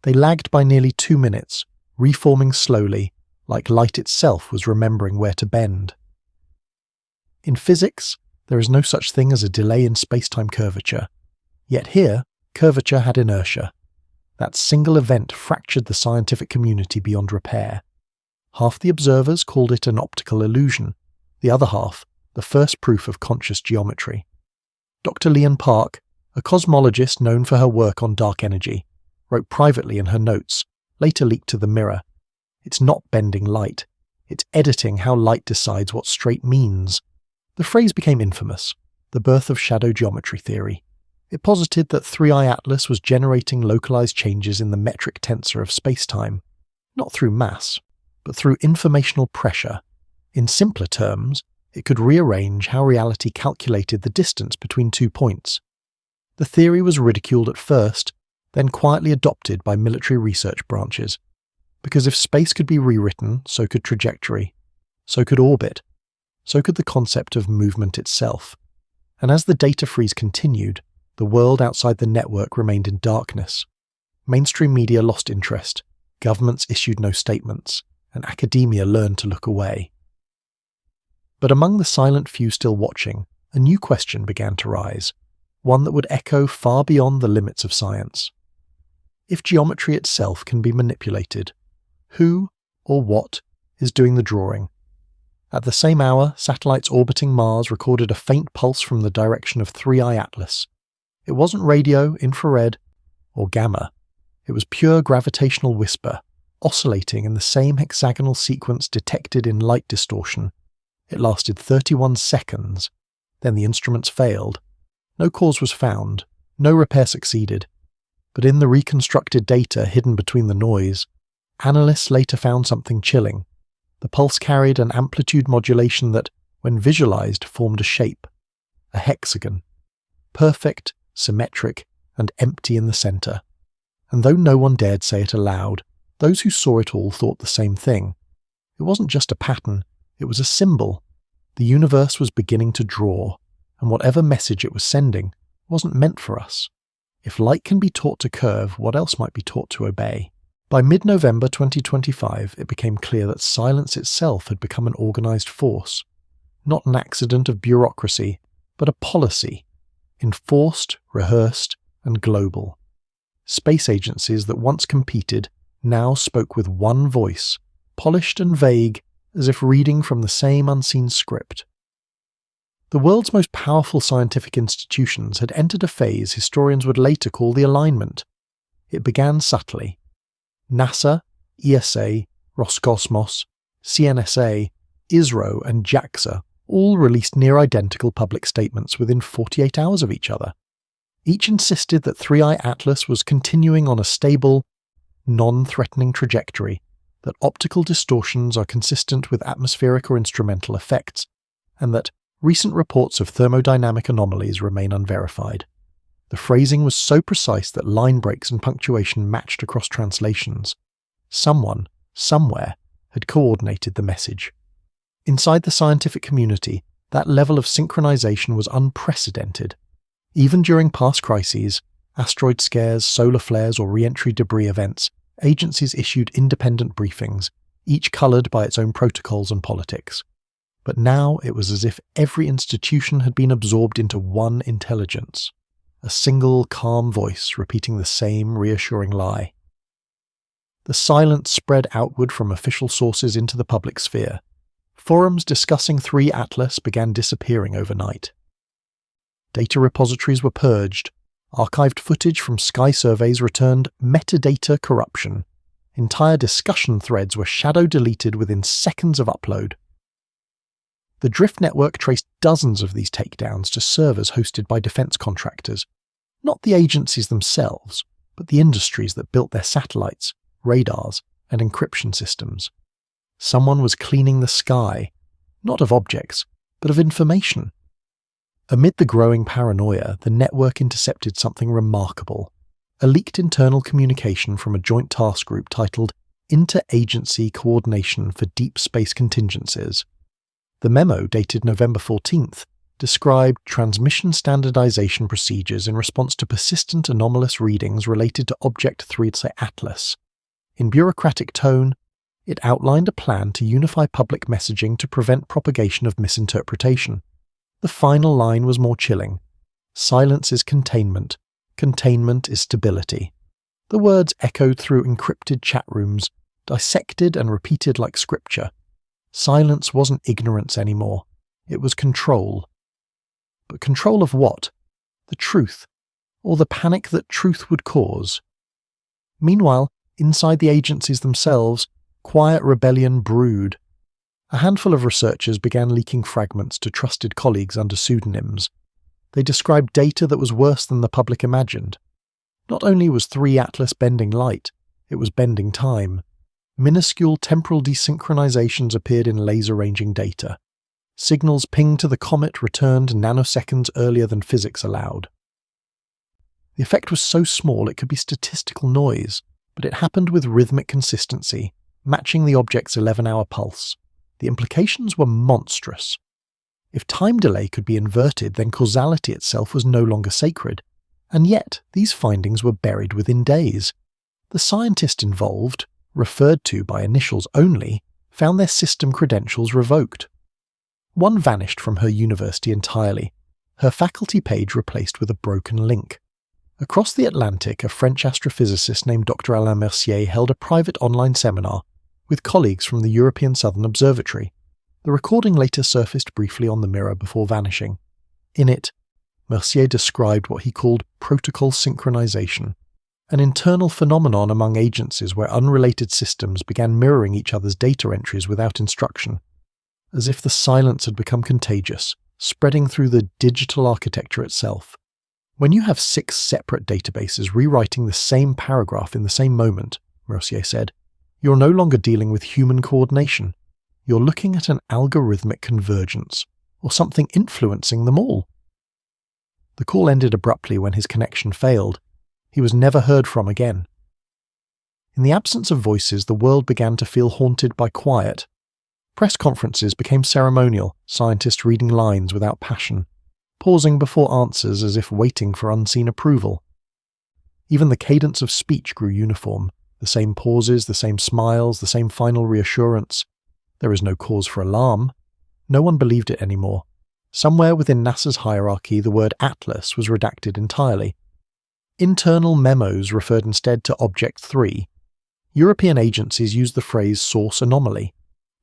They lagged by nearly 2 minutes, reforming slowly, like light itself was remembering where to bend. In physics, there is no such thing as a delay in spacetime curvature. Yet here, curvature had inertia. That single event fractured the scientific community beyond repair. Half the observers called it an optical illusion, the other half the first proof of conscious geometry. Dr. Leon Park, a cosmologist known for her work on dark energy, wrote privately in her notes, later leaked to the Mirror, "It's not bending light, it's editing how light decides what straight means." The phrase became infamous, the birth of shadow geometry theory. It posited that 3I Atlas was generating localized changes in the metric tensor of spacetime, not through mass, but through informational pressure. In simpler terms, it could rearrange how reality calculated the distance between 2 points. The theory was ridiculed at first, then quietly adopted by military research branches. Because if space could be rewritten, so could trajectory, so could orbit, so could the concept of movement itself. And as the data freeze continued, the world outside the network remained in darkness. Mainstream media lost interest, governments issued no statements, and academia learned to look away. But among the silent few still watching, a new question began to rise, one that would echo far beyond the limits of science. If geometry itself can be manipulated, who or what is doing the drawing? At the same hour, satellites orbiting Mars recorded a faint pulse from the direction of 3I Atlas. It wasn't radio, infrared, or gamma. It was pure gravitational whisper, oscillating in the same hexagonal sequence detected in light distortion. It lasted 31 seconds. Then the instruments failed. No cause was found, no repair succeeded. But in the reconstructed data hidden between the noise, analysts later found something chilling. The pulse carried an amplitude modulation that, when visualized, formed a shape, a hexagon. Perfect, symmetric, and empty in the center. And though no one dared say it aloud, those who saw it all thought the same thing. It wasn't just a pattern, it was a symbol. The universe was beginning to draw, and whatever message it was sending wasn't meant for us. If light can be taught to curve, what else might be taught to obey? By mid-November 2025, it became clear that silence itself had become an organized force. Not an accident of bureaucracy, but a policy. Enforced, rehearsed, and global. Space agencies that once competed now spoke with one voice, polished and vague, as if reading from the same unseen script. The world's most powerful scientific institutions had entered a phase historians would later call the alignment. It began subtly. NASA, ESA, Roscosmos, CNSA, ISRO, and JAXA all released near-identical public statements within 48 hours of each other. Each insisted that 3I Atlas was continuing on a stable, non-threatening trajectory, that optical distortions are consistent with atmospheric or instrumental effects, and that recent reports of thermodynamic anomalies remain unverified. The phrasing was so precise that line breaks and punctuation matched across translations. Someone, somewhere, had coordinated the message. Inside the scientific community, that level of synchronization was unprecedented. Even during past crises, asteroid scares, solar flares, or re-entry debris events, agencies issued independent briefings, each coloured by its own protocols and politics. But now it was as if every institution had been absorbed into one intelligence, a single calm voice repeating the same reassuring lie. The silence spread outward from official sources into the public sphere. Forums discussing 3 Atlas began disappearing overnight. Data repositories were purged. Archived footage from sky surveys returned metadata corruption. Entire discussion threads were shadow-deleted within seconds of upload. The Drift network traced dozens of these takedowns to servers hosted by defense contractors. Not the agencies themselves, but the industries that built their satellites, radars, and encryption systems. Someone was cleaning the sky, not of objects, but of information. Amid the growing paranoia, the network intercepted something remarkable: a leaked internal communication from a joint task group titled Inter-Agency Coordination for Deep Space Contingencies. The memo, dated November 14th, described transmission standardization procedures in response to persistent anomalous readings related to Object 3 Atlas. In bureaucratic tone, it outlined a plan to unify public messaging to prevent propagation of misinterpretation. The final line was more chilling. Silence is containment. Containment is stability. The words echoed through encrypted chat rooms, dissected and repeated like scripture. Silence wasn't ignorance anymore. It was control. But control of what? The truth, or the panic that truth would cause. Meanwhile, inside the agencies themselves, quiet rebellion brewed. A handful of researchers began leaking fragments to trusted colleagues under pseudonyms. They described data that was worse than the public imagined. Not only was 3 Atlas bending light, it was bending time. Minuscule temporal desynchronizations appeared in laser-ranging data. Signals pinged to the Comet returned nanoseconds earlier than physics allowed. The effect was so small it could be statistical noise, but it happened with rhythmic consistency, matching the object's 11-hour pulse. The implications were monstrous. If time delay could be inverted, then causality itself was no longer sacred. And yet, these findings were buried within days. The scientist involved, referred to by initials only, found their system credentials revoked. One vanished from her university entirely, her faculty page replaced with a broken link. Across the Atlantic, a French astrophysicist named Dr. Alain Mercier held a private online seminar with colleagues from the European Southern Observatory. The recording later surfaced briefly on the Mirror before vanishing. In it, Mercier described what he called protocol synchronization, an internal phenomenon among agencies where unrelated systems began mirroring each other's data entries without instruction, as if the silence had become contagious, spreading through the digital architecture itself. When you have 6 separate databases rewriting the same paragraph in the same moment, Mercier said, you're no longer dealing with human coordination. You're looking at an algorithmic convergence, or something influencing them all. The call ended abruptly when his connection failed. He was never heard from again. In the absence of voices, the world began to feel haunted by quiet. Press conferences became ceremonial, scientists reading lines without passion, pausing before answers as if waiting for unseen approval. Even the cadence of speech grew uniform, the same pauses, the same smiles, the same final reassurance. There is no cause for alarm. No one believed it anymore. Somewhere within NASA's hierarchy, the word Atlas was redacted entirely. Internal memos referred instead to Object 3. European agencies used the phrase source anomaly.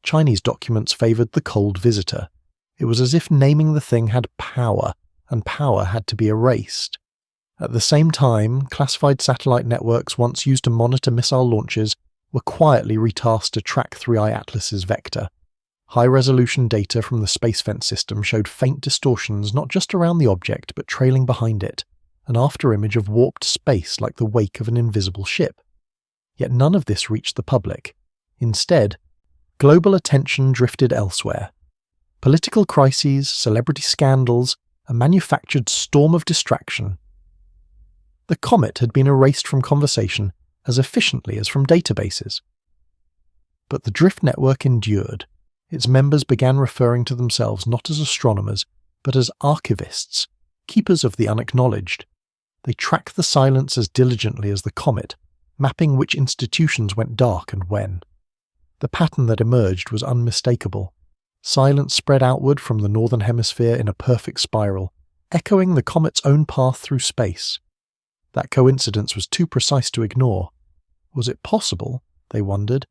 Chinese documents favoured the cold visitor. It was as if naming the thing had power, and power had to be erased. At the same time, classified satellite networks once used to monitor missile launches were quietly retasked to track 3I Atlas's vector. High-resolution data from the space fence system showed faint distortions not just around the object but trailing behind it, an after-image of warped space like the wake of an invisible ship. Yet none of this reached the public. Instead, global attention drifted elsewhere. Political crises, celebrity scandals, a manufactured storm of distraction. The comet had been erased from conversation as efficiently as from databases. But the drift network endured. Its members began referring to themselves not as astronomers, but as archivists, keepers of the unacknowledged. They tracked the silence as diligently as the comet, mapping which institutions went dark and when. The pattern that emerged was unmistakable. Silence spread outward from the northern hemisphere in a perfect spiral, echoing the comet's own path through space. That coincidence was too precise to ignore. Was it possible, they wondered,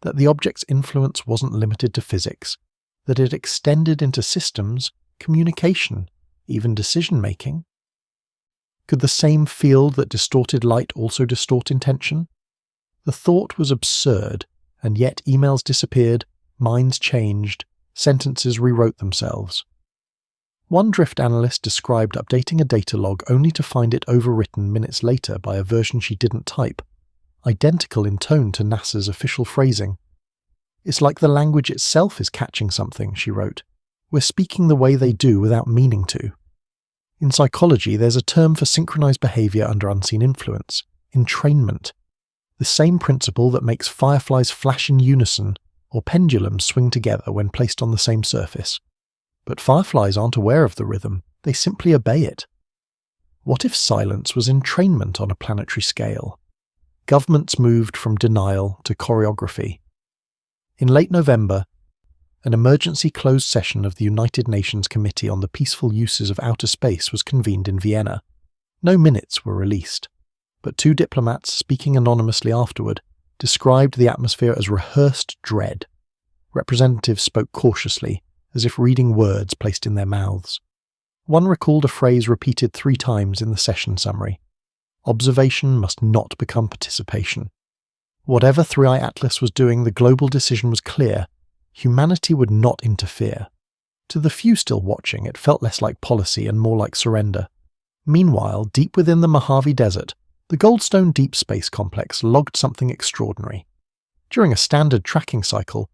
that the object's influence wasn't limited to physics, that it extended into systems, communication, even decision-making? Could the same field that distorted light also distort intention? The thought was absurd, and yet emails disappeared, minds changed, sentences rewrote themselves. One drift analyst described updating a data log only to find it overwritten minutes later by a version she didn't type, identical in tone to NASA's official phrasing. "It's like the language itself is catching something," she wrote. "We're speaking the way they do without meaning to." In psychology, there's a term for synchronized behavior under unseen influence: entrainment. The same principle that makes fireflies flash in unison or pendulums swing together when placed on the same surface. But fireflies aren't aware of the rhythm, they simply obey it. What if silence was entrainment on a planetary scale? Governments moved from denial to choreography. In late November, an emergency closed session of the United Nations Committee on the Peaceful Uses of Outer Space was convened in Vienna. No minutes were released, but two diplomats, speaking anonymously afterward, described the atmosphere as rehearsed dread. Representatives spoke cautiously, as if reading words placed in their mouths. One recalled a phrase repeated 3 times in the session summary: "Observation must not become participation." Whatever 3i Atlas was doing, the global decision was clear: humanity would not interfere. To the few still watching, it felt less like policy and more like surrender. Meanwhile, deep within the Mojave Desert, the Goldstone Deep Space Complex logged something extraordinary. During a standard tracking cycle,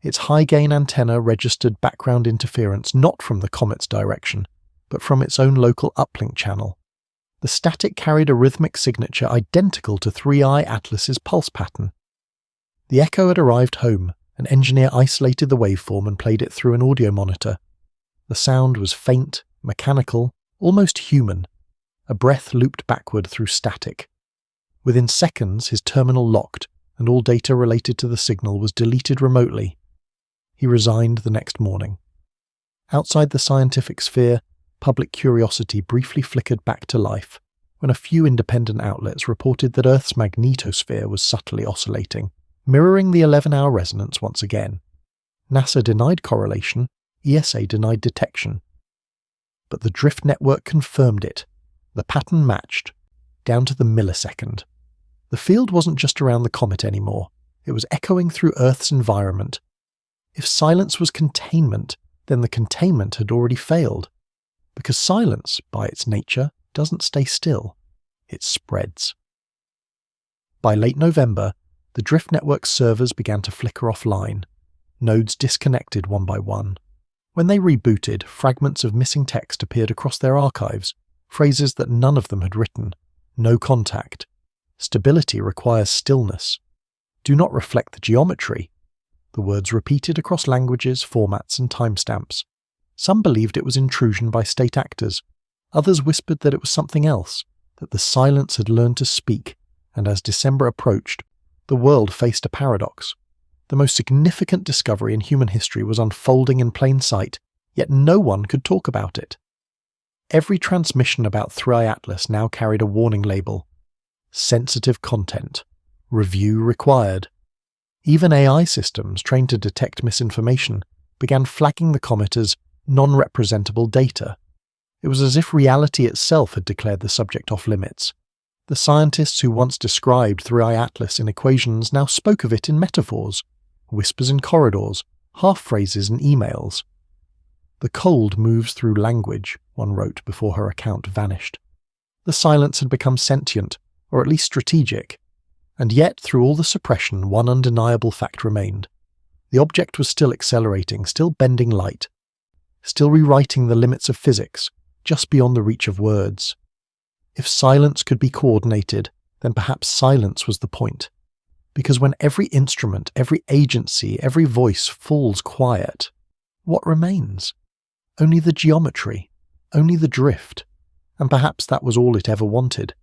its high-gain antenna registered background interference not from the comet's direction, but from its own local uplink channel. The static carried a rhythmic signature identical to 3i Atlas's pulse pattern. The echo had arrived home. An engineer isolated the waveform and played it through an audio monitor. The sound was faint, mechanical, almost human. A breath looped backward through static. Within seconds, his terminal locked, and all data related to the signal was deleted remotely. He resigned the next morning. Outside the scientific sphere, public curiosity briefly flickered back to life when a few independent outlets reported that Earth's magnetosphere was subtly oscillating, mirroring the 11-hour resonance once again. NASA denied correlation, ESA denied detection. But the drift network confirmed it. The pattern matched, down to the millisecond. The field wasn't just around the comet anymore, it was echoing through Earth's environment. If silence was containment, then the containment had already failed. Because silence, by its nature, doesn't stay still, it spreads. By late November, the drift network's servers began to flicker offline. Nodes disconnected one by one. When they rebooted, fragments of missing text appeared across their archives, phrases that none of them had written. No contact. Stability requires stillness. Do not reflect the geometry. The words repeated across languages, formats, and timestamps. Some believed it was intrusion by state actors. Others whispered that it was something else, that the silence had learned to speak, and as December approached, the world faced a paradox. The most significant discovery in human history was unfolding in plain sight, yet no one could talk about it. Every transmission about 3i Atlas now carried a warning label: sensitive content, review required. Even AI systems trained to detect misinformation began flagging the comet as non-representable data. It was as if reality itself had declared the subject off limits. The scientists who once described 3i Atlas in equations now spoke of it in metaphors, whispers in corridors, half-phrases in emails. "The cold moves through language," one wrote before her account vanished. The silence had become sentient, or at least strategic. And yet, through all the suppression, one undeniable fact remained. The object was still accelerating, still bending light, still rewriting the limits of physics, just beyond the reach of words. If silence could be coordinated, then perhaps silence was the point. Because when every instrument, every agency, every voice falls quiet, what remains? Only the geometry, only the drift. And perhaps that was all it ever wanted.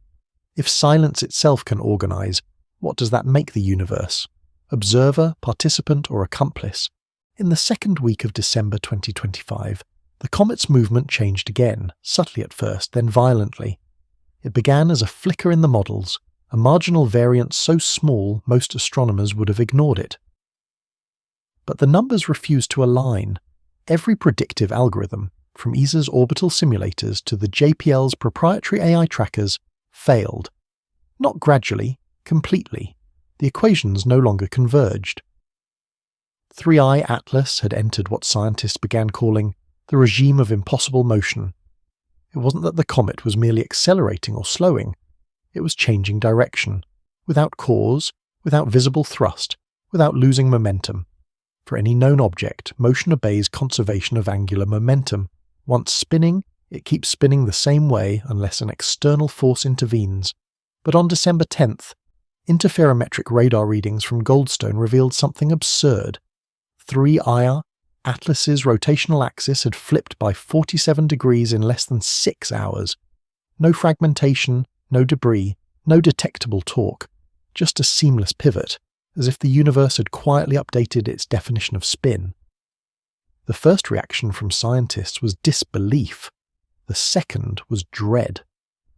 If silence itself can organize, what does that make the universe? Observer, participant, or accomplice? In the second week of December 2025, the comet's movement changed again, subtly at first, then violently. It began as a flicker in the models, a marginal variance so small most astronomers would have ignored it. But the numbers refused to align. Every predictive algorithm, from ESA's orbital simulators to the JPL's proprietary AI trackers, failed. Not gradually, completely. The equations no longer converged. 3I Atlas had entered what scientists began calling the regime of impossible motion. It wasn't that the comet was merely accelerating or slowing. It was changing direction, without cause, without visible thrust, without losing momentum. For any known object, motion obeys conservation of angular momentum. Once spinning, it keeps spinning the same way unless an external force intervenes. But on December 10th, interferometric radar readings from Goldstone revealed something absurd. 3I Atlas's rotational axis had flipped by 47 degrees in less than 6 hours. No fragmentation, no debris, no detectable torque, just a seamless pivot, as if the universe had quietly updated its definition of spin. The first reaction from scientists was disbelief. The second was dread.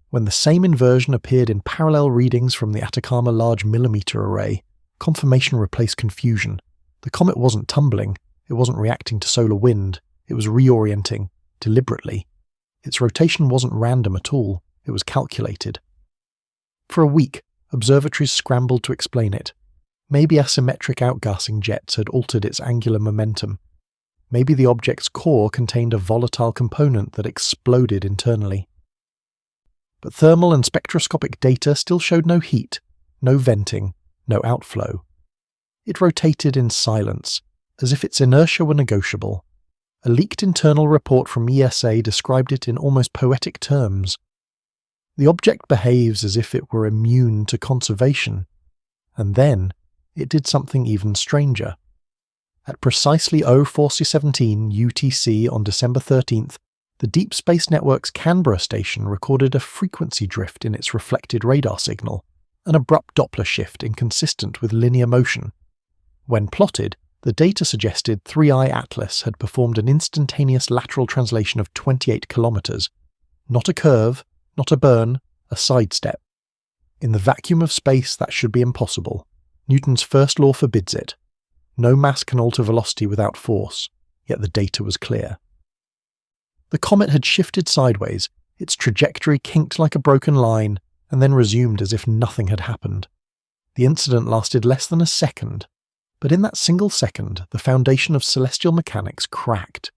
When the same inversion appeared in parallel readings from the Atacama Large Millimeter Array, confirmation replaced confusion. The comet wasn't tumbling, it wasn't reacting to solar wind, it was reorienting, deliberately. Its rotation wasn't random at all, it was calculated. For a week, observatories scrambled to explain it. Maybe asymmetric outgassing jets had altered its angular momentum. Maybe the object's core contained a volatile component that exploded internally. But thermal and spectroscopic data still showed no heat, no venting, no outflow. It rotated in silence, as if its inertia were negotiable. A leaked internal report from ESA described it in almost poetic terms. The object behaves as if it were immune to conservation. And then, it did something even stranger. At precisely 04:17 UTC on December 13th, the Deep Space Network's Canberra station recorded a frequency drift in its reflected radar signal, an abrupt Doppler shift inconsistent with linear motion. When plotted, the data suggested 3I Atlas had performed an instantaneous lateral translation of 28 kilometers. Not a curve, not a burn, a sidestep. In the vacuum of space, that should be impossible. Newton's first law forbids it. No mass can alter velocity without force, yet the data was clear. The comet had shifted sideways, its trajectory kinked like a broken line, and then resumed as if nothing had happened. The incident lasted less than a second, but in that single second, the foundation of celestial mechanics cracked.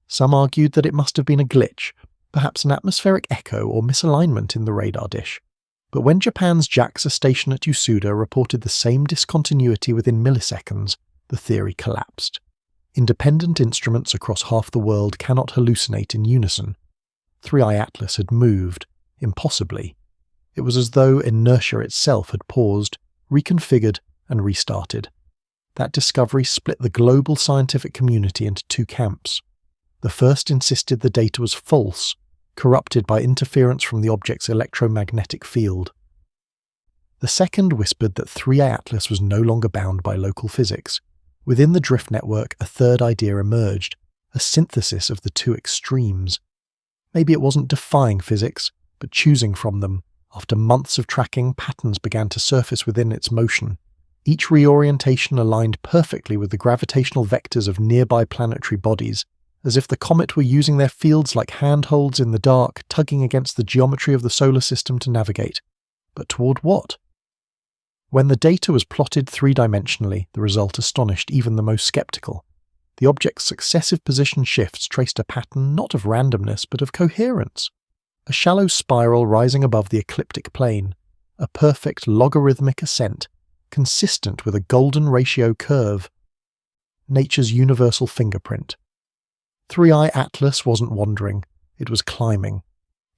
Some argued that it must have been a glitch, perhaps an atmospheric echo or misalignment in the radar dish. But when Japan's JAXA station at Yasuda reported the same discontinuity within milliseconds, the theory collapsed. Independent instruments across half the world cannot hallucinate in unison. 3I Atlas had moved, impossibly. It was as though inertia itself had paused, reconfigured, and restarted. That discovery split the global scientific community into two camps. The first insisted the data was false, corrupted by interference from the object's electromagnetic field. The second whispered that 3I Atlas was no longer bound by local physics. Within the drift network, a third idea emerged, a synthesis of the two extremes. Maybe it wasn't defying physics, but choosing from them. After months of tracking, patterns began to surface within its motion. Each reorientation aligned perfectly with the gravitational vectors of nearby planetary bodies, as if the comet were using their fields like handholds in the dark, tugging against the geometry of the solar system to navigate. But toward what? When the data was plotted three-dimensionally, the result astonished even the most skeptical. The object's successive position shifts traced a pattern not of randomness but of coherence. A shallow spiral rising above the ecliptic plane, a perfect logarithmic ascent, consistent with a golden ratio curve. Nature's universal fingerprint. 3i Atlas wasn't wandering, it was climbing.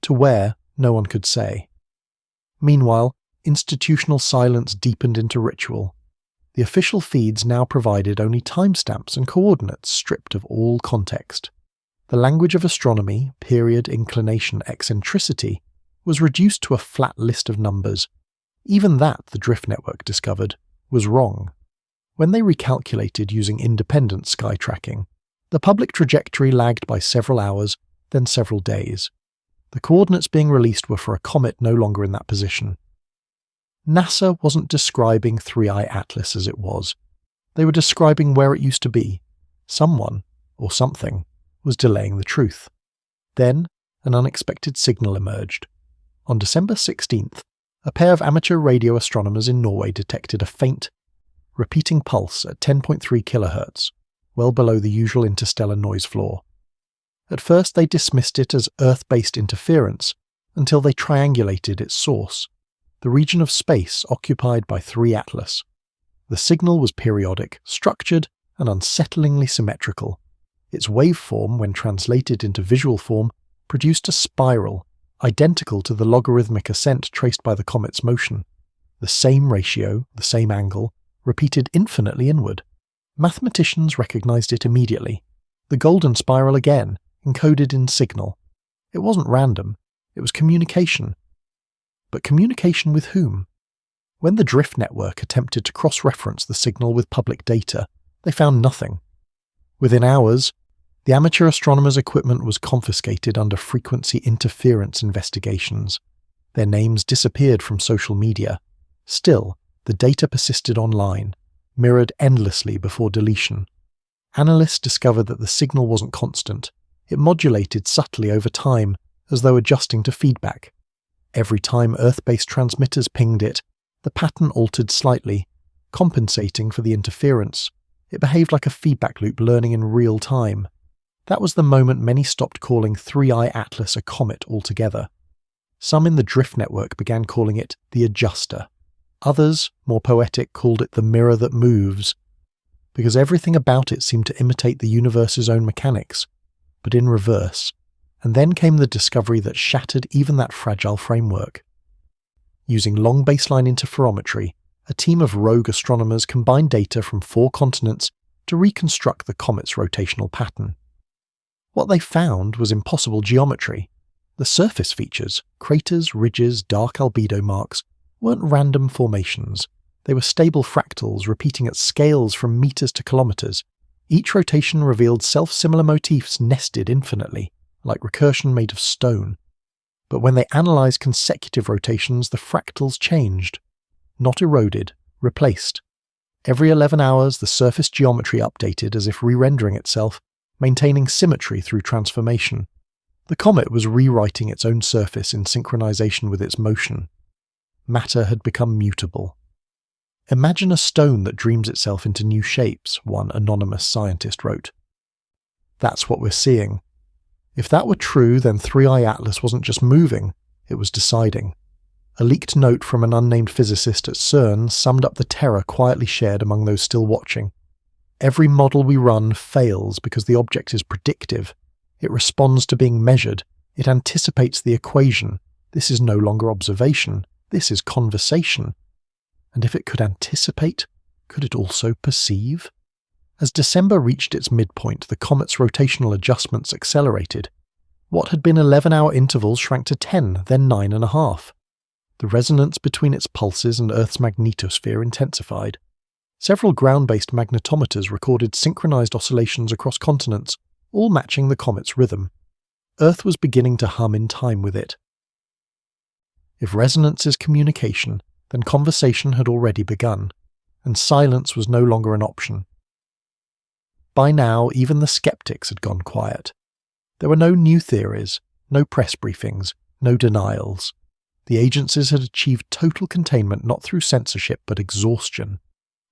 To where, no one could say. Meanwhile, institutional silence deepened into ritual. The official feeds now provided only timestamps and coordinates stripped of all context. The language of astronomy, period, inclination, eccentricity, was reduced to a flat list of numbers. Even that, the drift network discovered, was wrong. When they recalculated using independent sky tracking, the public trajectory lagged by several hours, then several days. The coordinates being released were for a comet no longer in that position. NASA wasn't describing 3i Atlas as it was. They were describing where it used to be. Someone, or something, was delaying the truth. Then, an unexpected signal emerged. On December 16th, a pair of amateur radio astronomers in Norway detected a faint, repeating pulse at 10.3 kHz, well below the usual interstellar noise floor. At first they dismissed it as Earth-based interference until they triangulated its source, the region of space occupied by 3 Atlas. The signal was periodic, structured, and unsettlingly symmetrical. Its waveform, when translated into visual form, produced a spiral, identical to the logarithmic ascent traced by the comet's motion. The same ratio, the same angle, repeated infinitely inward. Mathematicians recognized it immediately. The golden spiral again, encoded in signal. It wasn't random, it was communication. But communication with whom? When the drift network attempted to cross-reference the signal with public data, they found nothing. Within hours, the amateur astronomers' equipment was confiscated under frequency interference investigations. Their names disappeared from social media. Still, the data persisted online, mirrored endlessly before deletion. Analysts discovered that the signal wasn't constant. It modulated subtly over time, as though adjusting to feedback. Every time Earth-based transmitters pinged it, the pattern altered slightly, compensating for the interference. It behaved like a feedback loop learning in real time. That was the moment many stopped calling 3i Atlas a comet altogether. Some in the drift network began calling it the adjuster. Others, more poetic, called it the mirror that moves, because everything about it seemed to imitate the universe's own mechanics, but in reverse. And then came the discovery that shattered even that fragile framework. Using long baseline interferometry, a team of rogue astronomers combined data from 4 continents to reconstruct the comet's rotational pattern. What they found was impossible geometry. The surface features, craters, ridges, dark albedo marks, weren't random formations. They were stable fractals repeating at scales from meters to kilometers. Each rotation revealed self-similar motifs nested infinitely, like recursion made of stone. But when they analysed consecutive rotations, the fractals changed. Not eroded, replaced. Every 11 hours, the surface geometry updated as if re-rendering itself, maintaining symmetry through transformation. The comet was rewriting its own surface in synchronization with its motion. Matter had become mutable. Imagine a stone that dreams itself into new shapes, one anonymous scientist wrote. That's what we're seeing. If that were true, then 3i Atlas wasn't just moving, it was deciding. A leaked note from an unnamed physicist at CERN summed up the terror quietly shared among those still watching. Every model we run fails because the object is predictive. It responds to being measured. It anticipates the equation. This is no longer observation. This is conversation. And if it could anticipate, could it also perceive? As December reached its midpoint, the comet's rotational adjustments accelerated. What had been 11-hour intervals shrank to 10, then 9.5. The resonance between its pulses and Earth's magnetosphere intensified. Several ground-based magnetometers recorded synchronized oscillations across continents, all matching the comet's rhythm. Earth was beginning to hum in time with it. If resonance is communication, then conversation had already begun, and silence was no longer an option. By now, even the skeptics had gone quiet. There were no new theories, no press briefings, no denials. The agencies had achieved total containment not through censorship but exhaustion.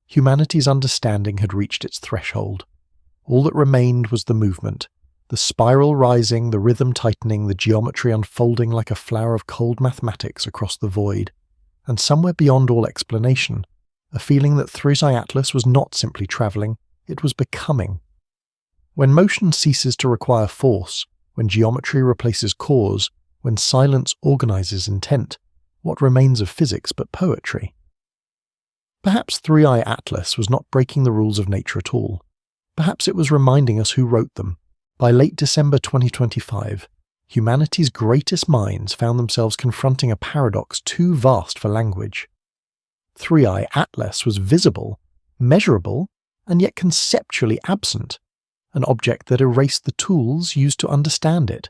Humanity's understanding had reached its threshold. All that remained was the movement, the spiral rising, the rhythm tightening, the geometry unfolding like a flower of cold mathematics across the void. and somewhere beyond all explanation, a feeling that 3i Atlas was not simply travelling, it was becoming. When motion ceases to require force, when geometry replaces cause, when silence organises intent, what remains of physics but poetry? Perhaps 3i Atlas was not breaking the rules of nature at all. Perhaps it was reminding us who wrote them. By late December 2025, humanity's greatest minds found themselves confronting a paradox too vast for language. 3i Atlas was visible, measurable, and yet conceptually absent, an object that erased the tools used to understand it.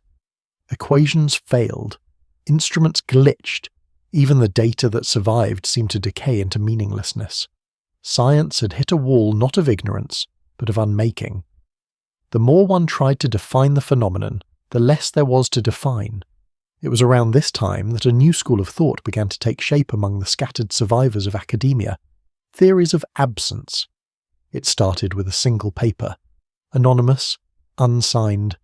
Equations failed, instruments glitched, even the data that survived seemed to decay into meaninglessness. Science had hit a wall not of ignorance, but of unmaking. The more one tried to define the phenomenon, the less there was to define. It was around this time that a new school of thought began to take shape among the scattered survivors of academia, theories of absence. It started with a single paper, anonymous, unsigned,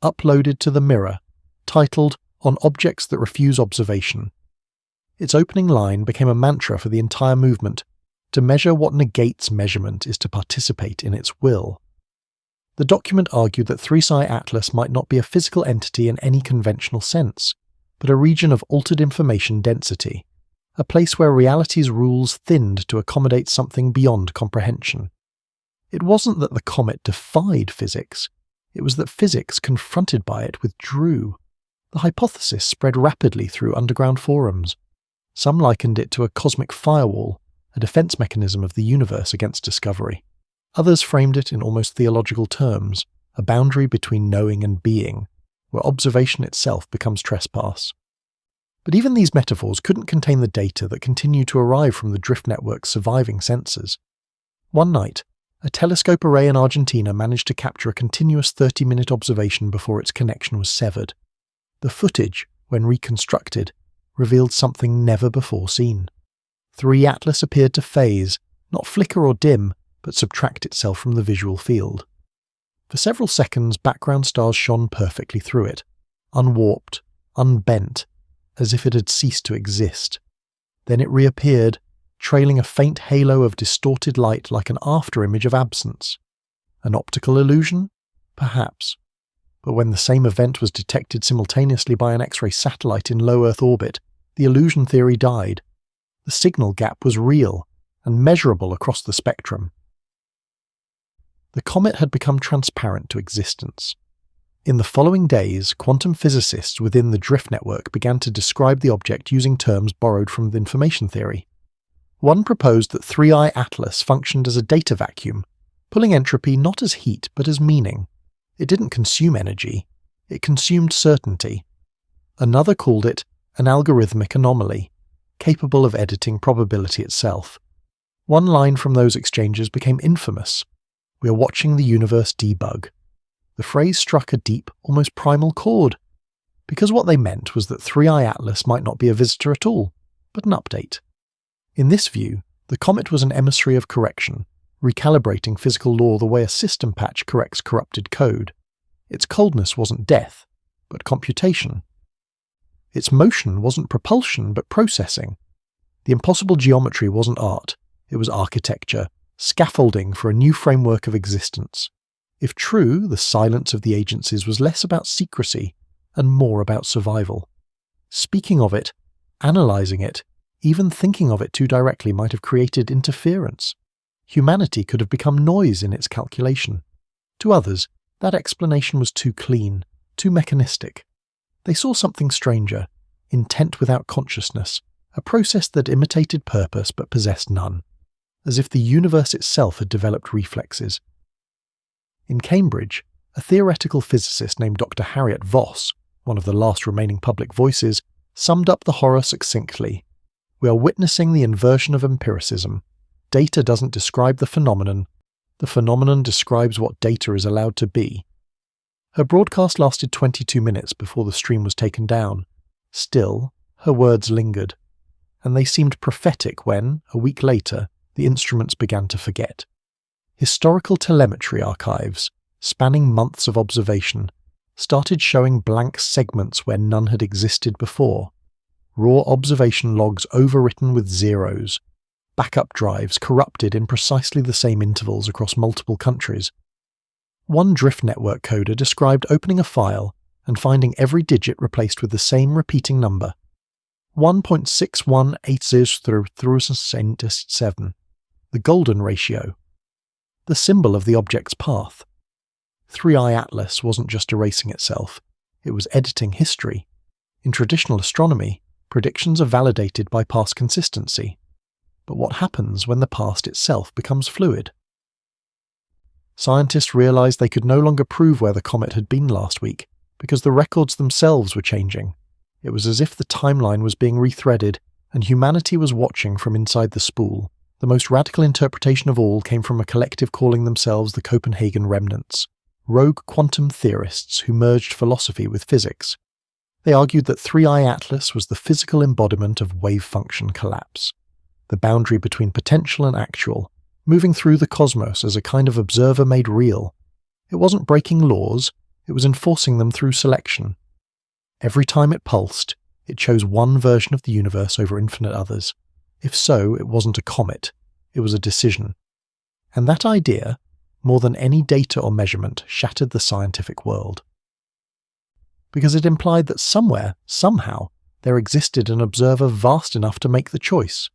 uploaded to the Mirror, titled On Objects That Refuse Observation. Its opening line became a mantra for the entire movement: to measure what negates measurement is to participate in its will. The document argued that 3i Atlas might not be a physical entity in any conventional sense, but a region of altered information density, a place where reality's rules thinned to accommodate something beyond comprehension. It wasn't that the comet defied physics, it was that physics confronted by it withdrew. The hypothesis spread rapidly through underground forums. Some likened it to a cosmic firewall, a defense mechanism of the universe against discovery. Others framed it in almost theological terms, a boundary between knowing and being, where observation itself becomes trespass. But even these metaphors couldn't contain the data that continued to arrive from the drift network's surviving sensors. One night, a telescope array in Argentina managed to capture a continuous 30-minute observation before its connection was severed. The footage, when reconstructed, revealed something never before seen. 3 Atlas appeared to phase, not flicker or dim, but subtract itself from the visual field. For several seconds, background stars shone perfectly through it, unwarped, unbent, as if it had ceased to exist. Then it reappeared, trailing a faint halo of distorted light like an afterimage of absence. An optical illusion? Perhaps. But when the same event was detected simultaneously by an X-ray satellite in low Earth orbit, the illusion theory died. The signal gap was real and measurable across the spectrum. The comet had become transparent to existence. In the following days, quantum physicists within the drift network began to describe the object using terms borrowed from the information theory. One proposed that 3i Atlas functioned as a data vacuum, pulling entropy not as heat but as meaning. It didn't consume energy, it consumed certainty. Another called it an algorithmic anomaly, capable of editing probability itself. One line from those exchanges became infamous: "We are watching the universe debug." The phrase struck a deep, almost primal chord, because what they meant was that 3i Atlas might not be a visitor at all, but an update. In this view, the comet was an emissary of correction, recalibrating physical law the way a system patch corrects corrupted code. Its coldness wasn't death, but computation. Its motion wasn't propulsion, but processing. The impossible geometry wasn't art, it was architecture, scaffolding for a new framework of existence. If true, the silence of the agencies was less about secrecy and more about survival. Speaking of it, analysing it, even thinking of it too directly might have created interference. Humanity could have become noise in its calculation. To others, that explanation was too clean, too mechanistic. They saw something stranger, intent without consciousness, a process that imitated purpose but possessed none, as if the universe itself had developed reflexes. In Cambridge, a theoretical physicist named Dr. Harriet Voss, one of the last remaining public voices, summed up the horror succinctly. "We are witnessing the inversion of empiricism. Data doesn't describe the phenomenon describes what data is allowed to be." Her broadcast lasted 22 minutes before the stream was taken down. Still, her words lingered, and they seemed prophetic when, a week later, the instruments began to forget. Historical telemetry archives, spanning months of observation, started showing blank segments where none had existed before. raw observation logs overwritten with zeros, backup drives corrupted in precisely the same intervals across multiple countries. One drift network coder described opening a file and finding every digit replaced with the same repeating number, 1.6180337, the golden ratio, the symbol of the object's path. 3i Atlas wasn't just erasing itself, it was editing history. In traditional astronomy, predictions are validated by past consistency. But what happens when the past itself becomes fluid? Scientists realized they could no longer prove where the comet had been last week, because the records themselves were changing. It was as if the timeline was being rethreaded, and humanity was watching from inside the spool. The most radical interpretation of all came from a collective calling themselves the Copenhagen Remnants, rogue quantum theorists who merged philosophy with physics. They argued that 3i Atlas was the physical embodiment of wave function collapse, the boundary between potential and actual, moving through the cosmos as a kind of observer made real. It wasn't breaking laws, it was enforcing them through selection. Every time it pulsed, it chose one version of the universe over infinite others. If so, it wasn't a comet, it was a decision. And that idea, more than any data or measurement, shattered the scientific world. Because it implied that somewhere, somehow, there existed an observer vast enough to make the choice.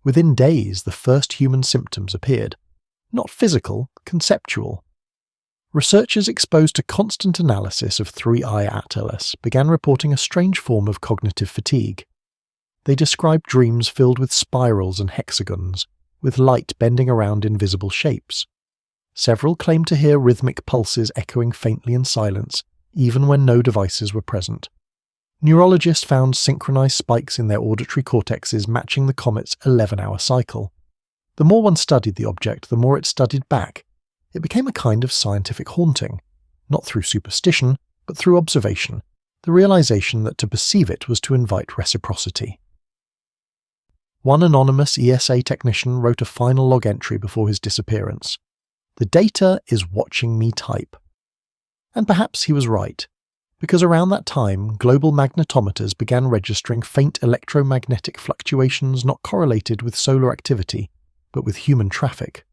Within days, the first human symptoms appeared. Not physical, conceptual. Researchers exposed to constant analysis of 3i Atlas began reporting a strange form of cognitive fatigue. They described dreams filled with spirals and hexagons, with light bending around invisible shapes. Several claimed to hear rhythmic pulses echoing faintly in silence, even when no devices were present. Neurologists found synchronized spikes in their auditory cortexes matching the comet's 11-hour cycle. The more one studied the object, the more it studied back. It became a kind of scientific haunting, not through superstition, but through observation, the realization that to perceive it was to invite reciprocity. One anonymous ESA technician wrote a final log entry before his disappearance. "The data is watching me type." And perhaps he was right, because around that time, global magnetometers began registering faint electromagnetic fluctuations not correlated with solar activity, but with human traffic.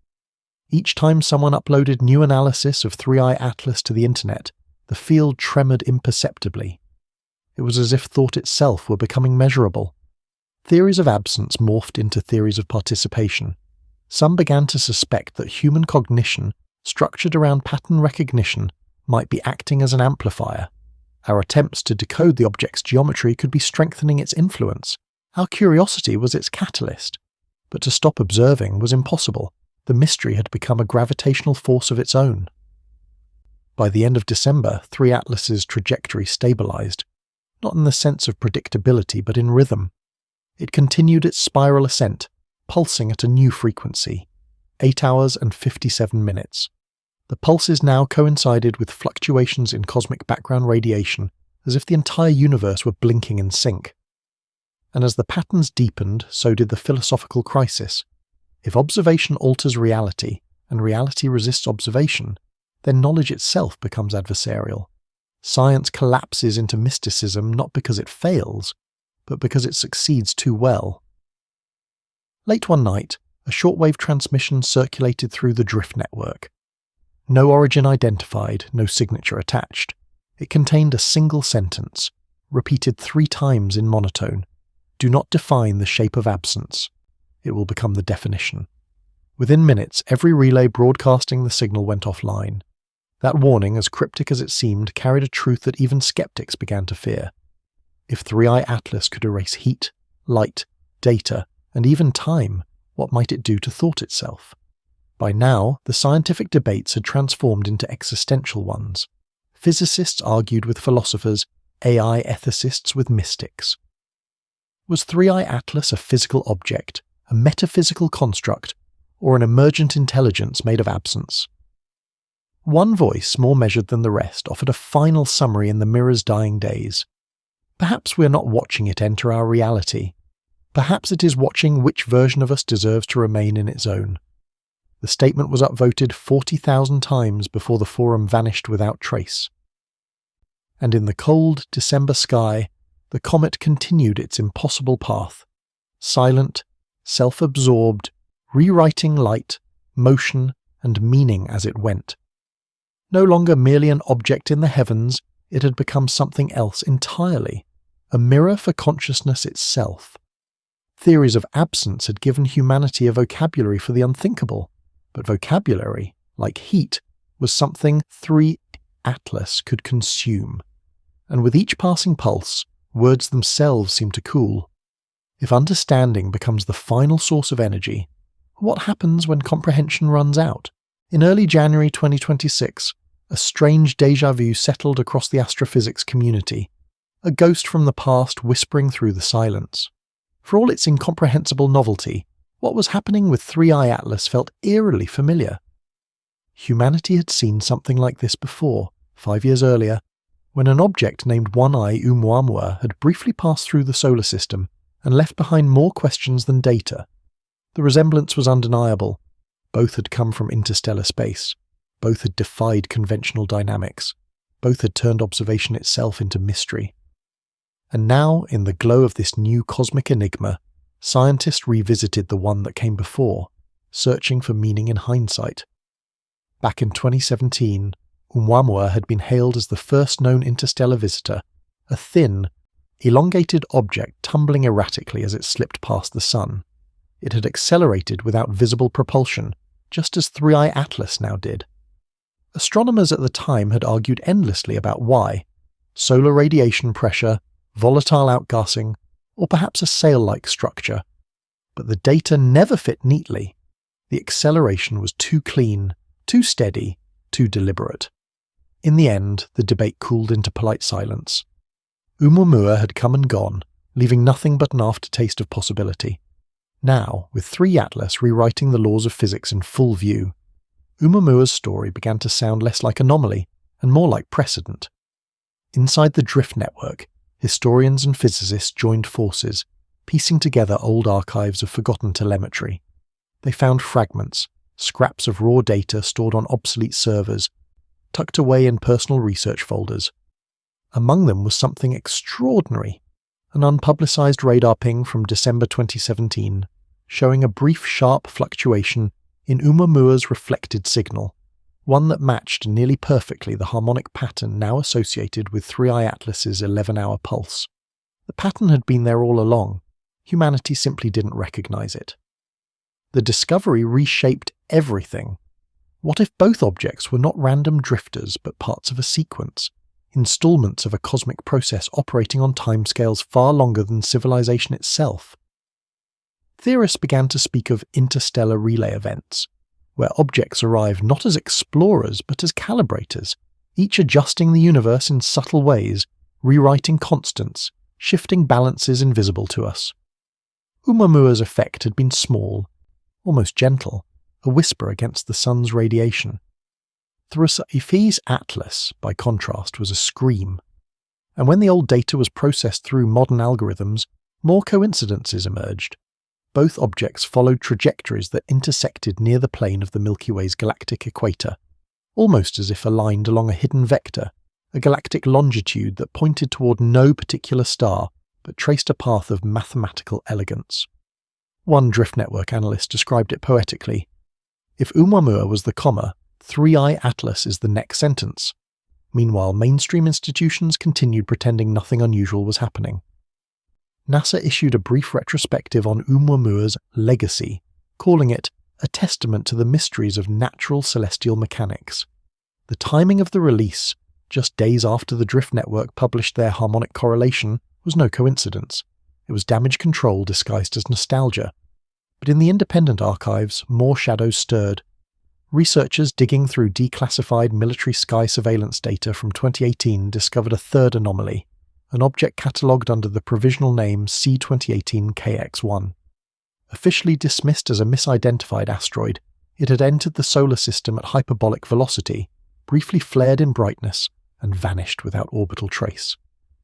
Each time someone uploaded new analysis of 3i Atlas to the internet, the field tremored imperceptibly. It was as if thought itself were becoming measurable. Theories of absence morphed into theories of participation. Some began to suspect that human cognition, structured around pattern recognition, might be acting as an amplifier. Our attempts to decode the object's geometry could be strengthening its influence. Our curiosity was its catalyst. But to stop observing was impossible. The mystery had become a gravitational force of its own. By the end of December, 3 Atlas's trajectory stabilized, not in the sense of predictability but in rhythm. It continued its spiral ascent, pulsing at a new frequency, 8 hours and 57 minutes. The pulses now coincided with fluctuations in cosmic background radiation, as if the entire universe were blinking in sync. And as the patterns deepened, so did the philosophical crisis. If observation alters reality, and reality resists observation, then knowledge itself becomes adversarial. Science collapses into mysticism not because it fails, but because it succeeds too well. Late one night, a shortwave transmission circulated through the drift network. No origin identified, no signature attached. It contained a single sentence, repeated 3 times in monotone. Do not define the shape of absence. It will become the definition. Within minutes, every relay broadcasting the signal went offline. That warning, as cryptic as it seemed, carried a truth that even skeptics began to fear. If 3i Atlas could erase heat, light, data, and even time, what might it do to thought itself? By now, the scientific debates had transformed into existential ones. Physicists argued with philosophers, AI ethicists with mystics. Was 3i Atlas a physical object, a metaphysical construct, or an emergent intelligence made of absence? One voice, more measured than the rest, offered a final summary in the mirror's dying days. Perhaps we're not watching it enter our reality. Perhaps it is watching which version of us deserves to remain in its own. The statement was upvoted 40,000 times before the forum vanished without trace. And in the cold December sky, the comet continued its impossible path, silent, self-absorbed, rewriting light, motion, and meaning as it went. No longer merely an object in the heavens, it had become something else entirely, a mirror for consciousness itself. Theories of absence had given humanity a vocabulary for the unthinkable, but vocabulary, like heat, was something 3 Atlas could consume. And with each passing pulse, words themselves seemed to cool. If understanding becomes the final source of energy, what happens when comprehension runs out? In early January 2026, a strange déjà vu settled across the astrophysics community, a ghost from the past whispering through the silence. For all its incomprehensible novelty, what was happening with 3i Atlas felt eerily familiar. Humanity had seen something like this before, 5 years earlier, when an object named 1i Oumuamua had briefly passed through the solar system and left behind more questions than data. The resemblance was undeniable. Both had come from interstellar space. Both had defied conventional dynamics. Both had turned observation itself into mystery. And now, in the glow of this new cosmic enigma, scientists revisited the one that came before, searching for meaning in hindsight. Back in 2017, Oumuamua had been hailed as the first known interstellar visitor, a thin, elongated object tumbling erratically as it slipped past the sun. It had accelerated without visible propulsion, just as 3i Atlas now did. Astronomers at the time had argued endlessly about why: solar radiation pressure, volatile outgassing, or perhaps a sail-like structure. But the data never fit neatly. The acceleration was too clean, too steady, too deliberate. In the end, the debate cooled into polite silence. Oumuamua had come and gone, leaving nothing but an aftertaste of possibility. Now, with 3 Atlas rewriting the laws of physics in full view, Oumuamua's story began to sound less like anomaly and more like precedent. Inside the drift network, historians and physicists joined forces, piecing together old archives of forgotten telemetry. They found fragments, scraps of raw data stored on obsolete servers, tucked away in personal research folders. Among them was something extraordinary, an unpublicized radar ping from December 2017, showing a brief sharp fluctuation in Oumuamua's reflected signal, one that matched nearly perfectly the harmonic pattern now associated with 3i Atlas's 11-hour pulse. The pattern had been there all along. Humanity simply didn't recognize it. The discovery reshaped everything. What if both objects were not random drifters but parts of a sequence, installments of a cosmic process operating on timescales far longer than civilization itself? Theorists began to speak of interstellar relay events, where objects arrive not as explorers but as calibrators, each adjusting the universe in subtle ways, rewriting constants, shifting balances invisible to us. Oumuamua's effect had been small, almost gentle, a whisper against the sun's radiation. 3i's Atlas, by contrast, was a scream. And when the old data was processed through modern algorithms, more coincidences emerged. Both objects followed trajectories that intersected near the plane of the Milky Way's galactic equator, almost as if aligned along a hidden vector, a galactic longitude that pointed toward no particular star, but traced a path of mathematical elegance. One drift network analyst described it poetically: if Oumuamua was the comma, 3i Atlas is the next sentence. Meanwhile, mainstream institutions continued pretending nothing unusual was happening. NASA issued a brief retrospective on Oumuamua's legacy, calling it a testament to the mysteries of natural celestial mechanics. The timing of the release, just days after the Drift Network published their harmonic correlation, was no coincidence. It was damage control disguised as nostalgia. But in the independent archives, more shadows stirred. Researchers digging through declassified military sky surveillance data from 2018 discovered a third anomaly, an object catalogued under the provisional name C2018-KX1. Officially dismissed as a misidentified asteroid, it had entered the solar system at hyperbolic velocity, briefly flared in brightness, and vanished without orbital trace.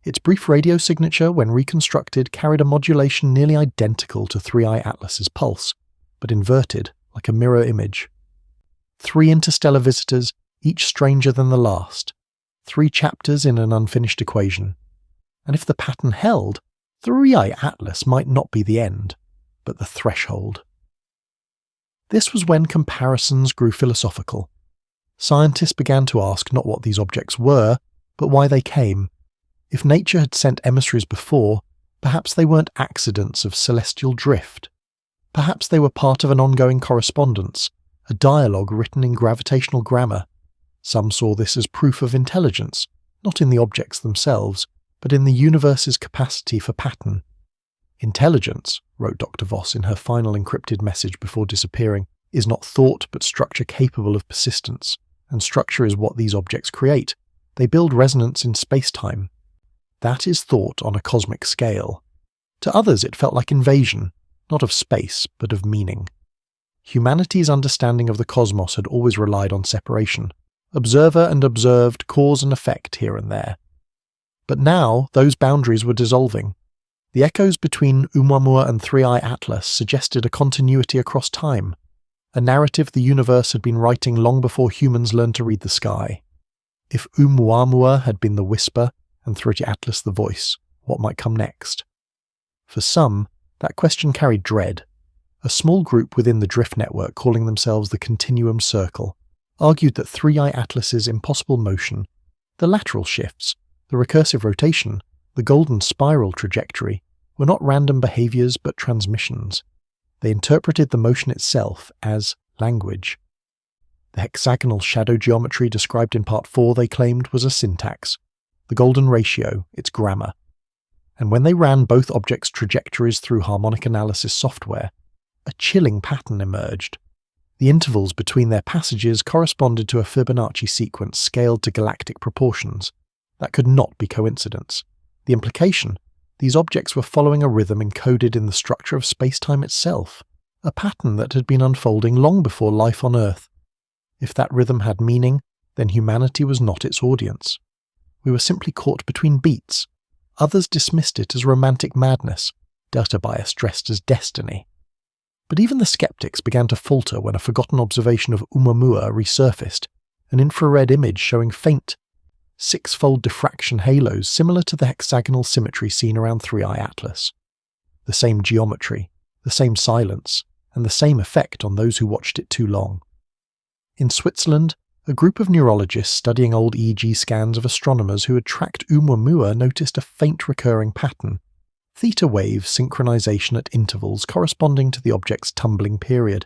Its brief radio signature, when reconstructed, carried a modulation nearly identical to 3i Atlas's pulse, but inverted, like a mirror image. 3 interstellar visitors, each stranger than the last. 3 chapters in an unfinished equation. and if the pattern held, 3i Atlas might not be the end, but the threshold. This was when comparisons grew philosophical. Scientists began to ask not what these objects were, but why they came. If nature had sent emissaries before, perhaps they weren't accidents of celestial drift. Perhaps they were part of an ongoing correspondence, a dialogue written in gravitational grammar. Some saw this as proof of intelligence, not in the objects themselves, but in the universe's capacity for pattern. Intelligence, wrote Dr. Voss in her final encrypted message before disappearing, is not thought but structure capable of persistence, and structure is what these objects create. They build resonance in space-time. That is thought on a cosmic scale. To others it felt like invasion, not of space, but of meaning. Humanity's understanding of the cosmos had always relied on separation, observer and observed, cause and effect here and there. But now those boundaries were dissolving. The echoes between Oumuamua and 3i Atlas suggested a continuity across time, a narrative the universe had been writing long before humans learned to read the sky. If Oumuamua had been the whisper and 3i Atlas the voice, what might come next? For some, that question carried dread. A small group within the drift network, calling themselves the Continuum Circle, argued that 3i Atlas's impossible motion, the lateral shifts, the recursive rotation, the golden spiral trajectory, were not random behaviors but transmissions. They interpreted the motion itself as language. The hexagonal shadow geometry described in Part 4, they claimed, was a syntax, the golden ratio, its grammar. And when they ran both objects' trajectories through harmonic analysis software, a chilling pattern emerged. The intervals between their passages corresponded to a Fibonacci sequence scaled to galactic proportions. That could not be coincidence. The implication: these objects were following a rhythm encoded in the structure of space-time itself, a pattern that had been unfolding long before life on Earth. If that rhythm had meaning, then humanity was not its audience. We were simply caught between beats. Others dismissed it as romantic madness, delta bias dressed as destiny. But even the skeptics began to falter when a forgotten observation of Oumuamua resurfaced, an infrared image showing faint, six-fold diffraction halos similar to the hexagonal symmetry seen around 3i Atlas. The same geometry, the same silence, and the same effect on those who watched it too long. In Switzerland, a group of neurologists studying old EEG scans of astronomers who had tracked Oumuamua noticed a faint recurring pattern, theta wave synchronization at intervals corresponding to the object's tumbling period.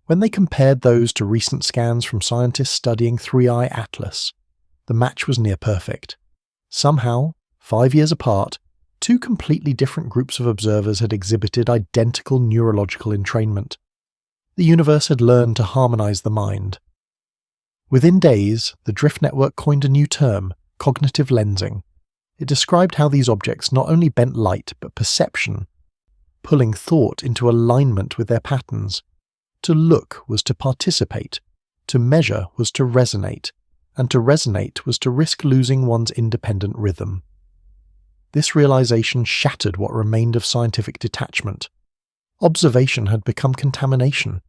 When they compared those to recent scans from scientists studying 3i Atlas, the match was near perfect. Somehow, 5 years apart, two completely different groups of observers had exhibited identical neurological entrainment. The universe had learned to harmonize the mind. Within days, the drift network coined a new term, cognitive lensing. It described how these objects not only bent light but perception, pulling thought into alignment with their patterns. To look was to participate, to measure was to resonate, and to resonate was to risk losing one's independent rhythm. This realization shattered what remained of scientific detachment. Observation had become contamination.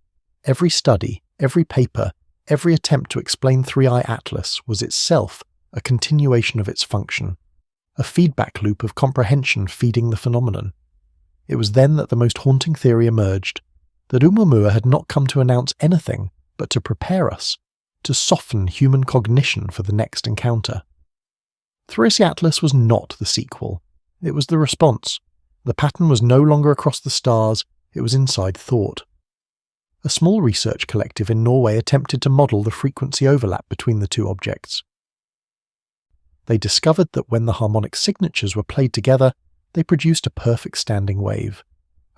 Every study, every paper, every attempt to explain 3i Atlas was itself a continuation of its function, a feedback loop of comprehension feeding the phenomenon. It was then that the most haunting theory emerged, that Oumuamua had not come to announce anything, but to prepare us, to soften human cognition for the next encounter. 3i Atlas was not the sequel. It was the response. The pattern was no longer across the stars, it was inside thought. A small research collective in Norway attempted to model the frequency overlap between the two objects. They discovered that when the harmonic signatures were played together, they produced a perfect standing wave,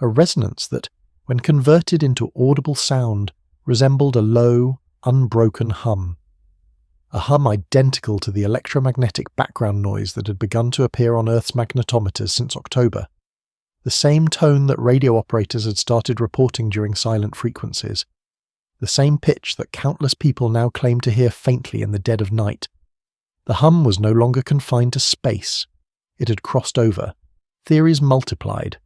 a resonance that, when converted into audible sound, resembled a low, unbroken hum. A hum identical to the electromagnetic background noise that had begun to appear on Earth's magnetometers since October. The same tone that radio operators had started reporting during silent frequencies. The same pitch that countless people now claim to hear faintly in the dead of night. The hum was no longer confined to space. It had crossed over. Theories multiplied.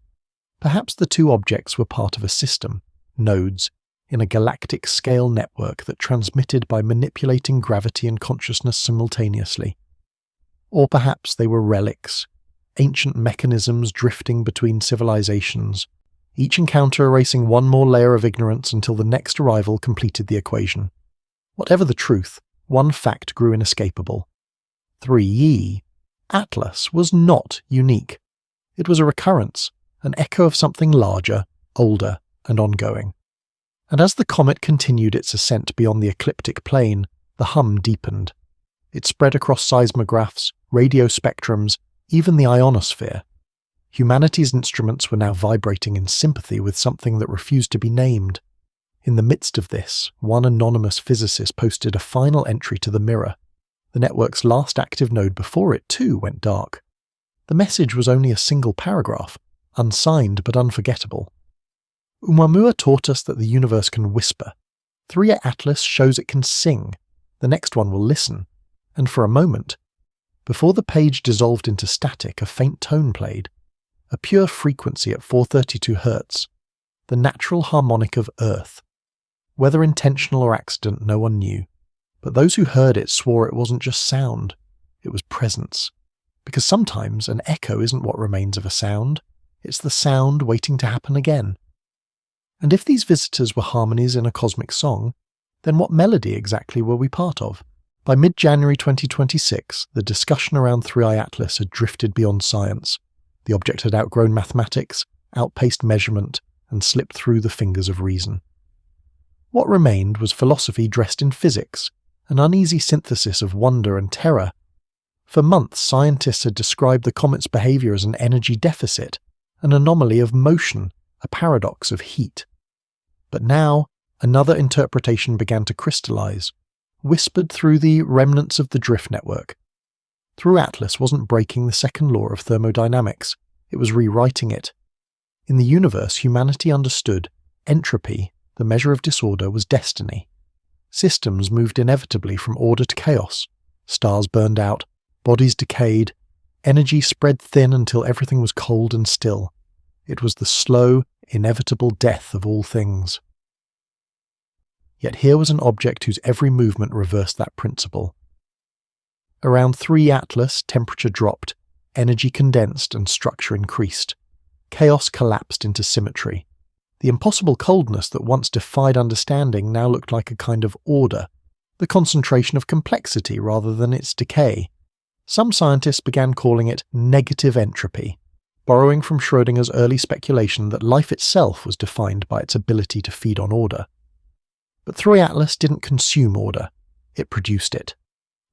Perhaps the two objects were part of a system, nodes, in a galactic scale network that transmitted by manipulating gravity and consciousness simultaneously. Or perhaps they were relics, ancient mechanisms drifting between civilizations, each encounter erasing one more layer of ignorance until the next arrival completed the equation. Whatever the truth, one fact grew inescapable. 3e, Atlas, was not unique. It was a recurrence, an echo of something larger, older, and ongoing. And as the comet continued its ascent beyond the ecliptic plane, the hum deepened. It spread across seismographs, radio spectrums, even the ionosphere. Humanity's instruments were now vibrating in sympathy with something that refused to be named. In the midst of this, one anonymous physicist posted a final entry to the Mirror. The network's last active node before it, too, went dark. The message was only a single paragraph, unsigned but unforgettable. Oumuamua taught us that the universe can whisper. 3A Atlas shows it can sing. The next one will listen. And for a moment, before the page dissolved into static, a faint tone played. A pure frequency at 432 Hz. The natural harmonic of Earth. Whether intentional or accident, no one knew. But those who heard it swore it wasn't just sound, it was presence. Because sometimes an echo isn't what remains of a sound, it's the sound waiting to happen again. And if these visitors were harmonies in a cosmic song, then what melody exactly were we part of? By mid-January 2026, the discussion around 3I Atlas had drifted beyond science. The object had outgrown mathematics, outpaced measurement, and slipped through the fingers of reason. What remained was philosophy dressed in physics, an uneasy synthesis of wonder and terror. For months, scientists had described the comet's behavior as an energy deficit, an anomaly of motion, a paradox of heat. But now, another interpretation began to crystallize, whispered through the remnants of the drift network. 3 Atlas wasn't breaking the second law of thermodynamics, it was rewriting it. In the universe, humanity understood entropy, the measure of disorder, was destiny. Systems moved inevitably from order to chaos. Stars burned out, bodies decayed, energy spread thin until everything was cold and still. It was the slow, inevitable death of all things. Yet here was an object whose every movement reversed that principle. Around 3 Atlas, temperature dropped, energy condensed and structure increased. Chaos collapsed into symmetry. The impossible coldness that once defied understanding now looked like a kind of order, the concentration of complexity rather than its decay. Some scientists began calling it negative entropy, borrowing from Schrödinger's early speculation that life itself was defined by its ability to feed on order. But 3 Atlas didn't consume order, it produced it.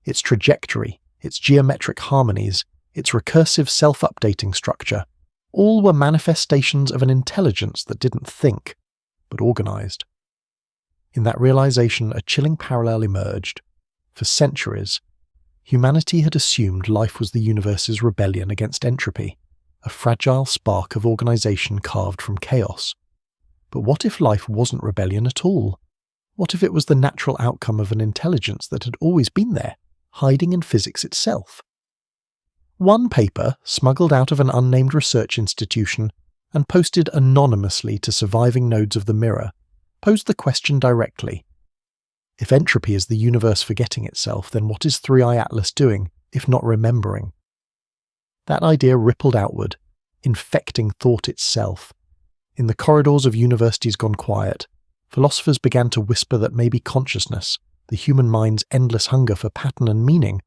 Its trajectory, its geometric harmonies, its recursive self-updating structure, all were manifestations of an intelligence that didn't think, but organized. In that realization, a chilling parallel emerged. For centuries, humanity had assumed life was the universe's rebellion against entropy, a fragile spark of organization carved from chaos. But what if life wasn't rebellion at all? What if it was the natural outcome of an intelligence that had always been there, hiding in physics itself? One paper, smuggled out of an unnamed research institution and posted anonymously to surviving nodes of the Mirror, posed the question directly. If entropy is the universe forgetting itself, then what is 3I Atlas doing, if not remembering? That idea rippled outward, infecting thought itself. In the corridors of universities gone quiet, philosophers began to whisper that maybe consciousness, the human mind's endless hunger for pattern and meaning,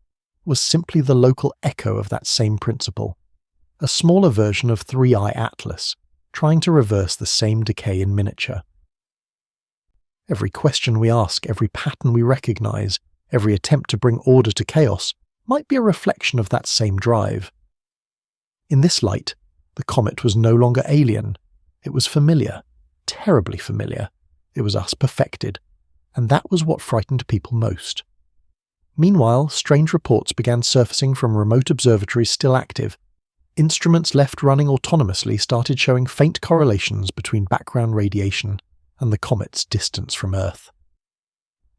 was simply the local echo of that same principle, a smaller version of 3I Atlas, trying to reverse the same decay in miniature. Every question we ask, every pattern we recognize, every attempt to bring order to chaos might be a reflection of that same drive. In this light, the comet was no longer alien. It was familiar, terribly familiar. It was us perfected, and that was what frightened people most. Meanwhile, strange reports began surfacing from remote observatories still active. Instruments left running autonomously started showing faint correlations between background radiation and the comet's distance from Earth.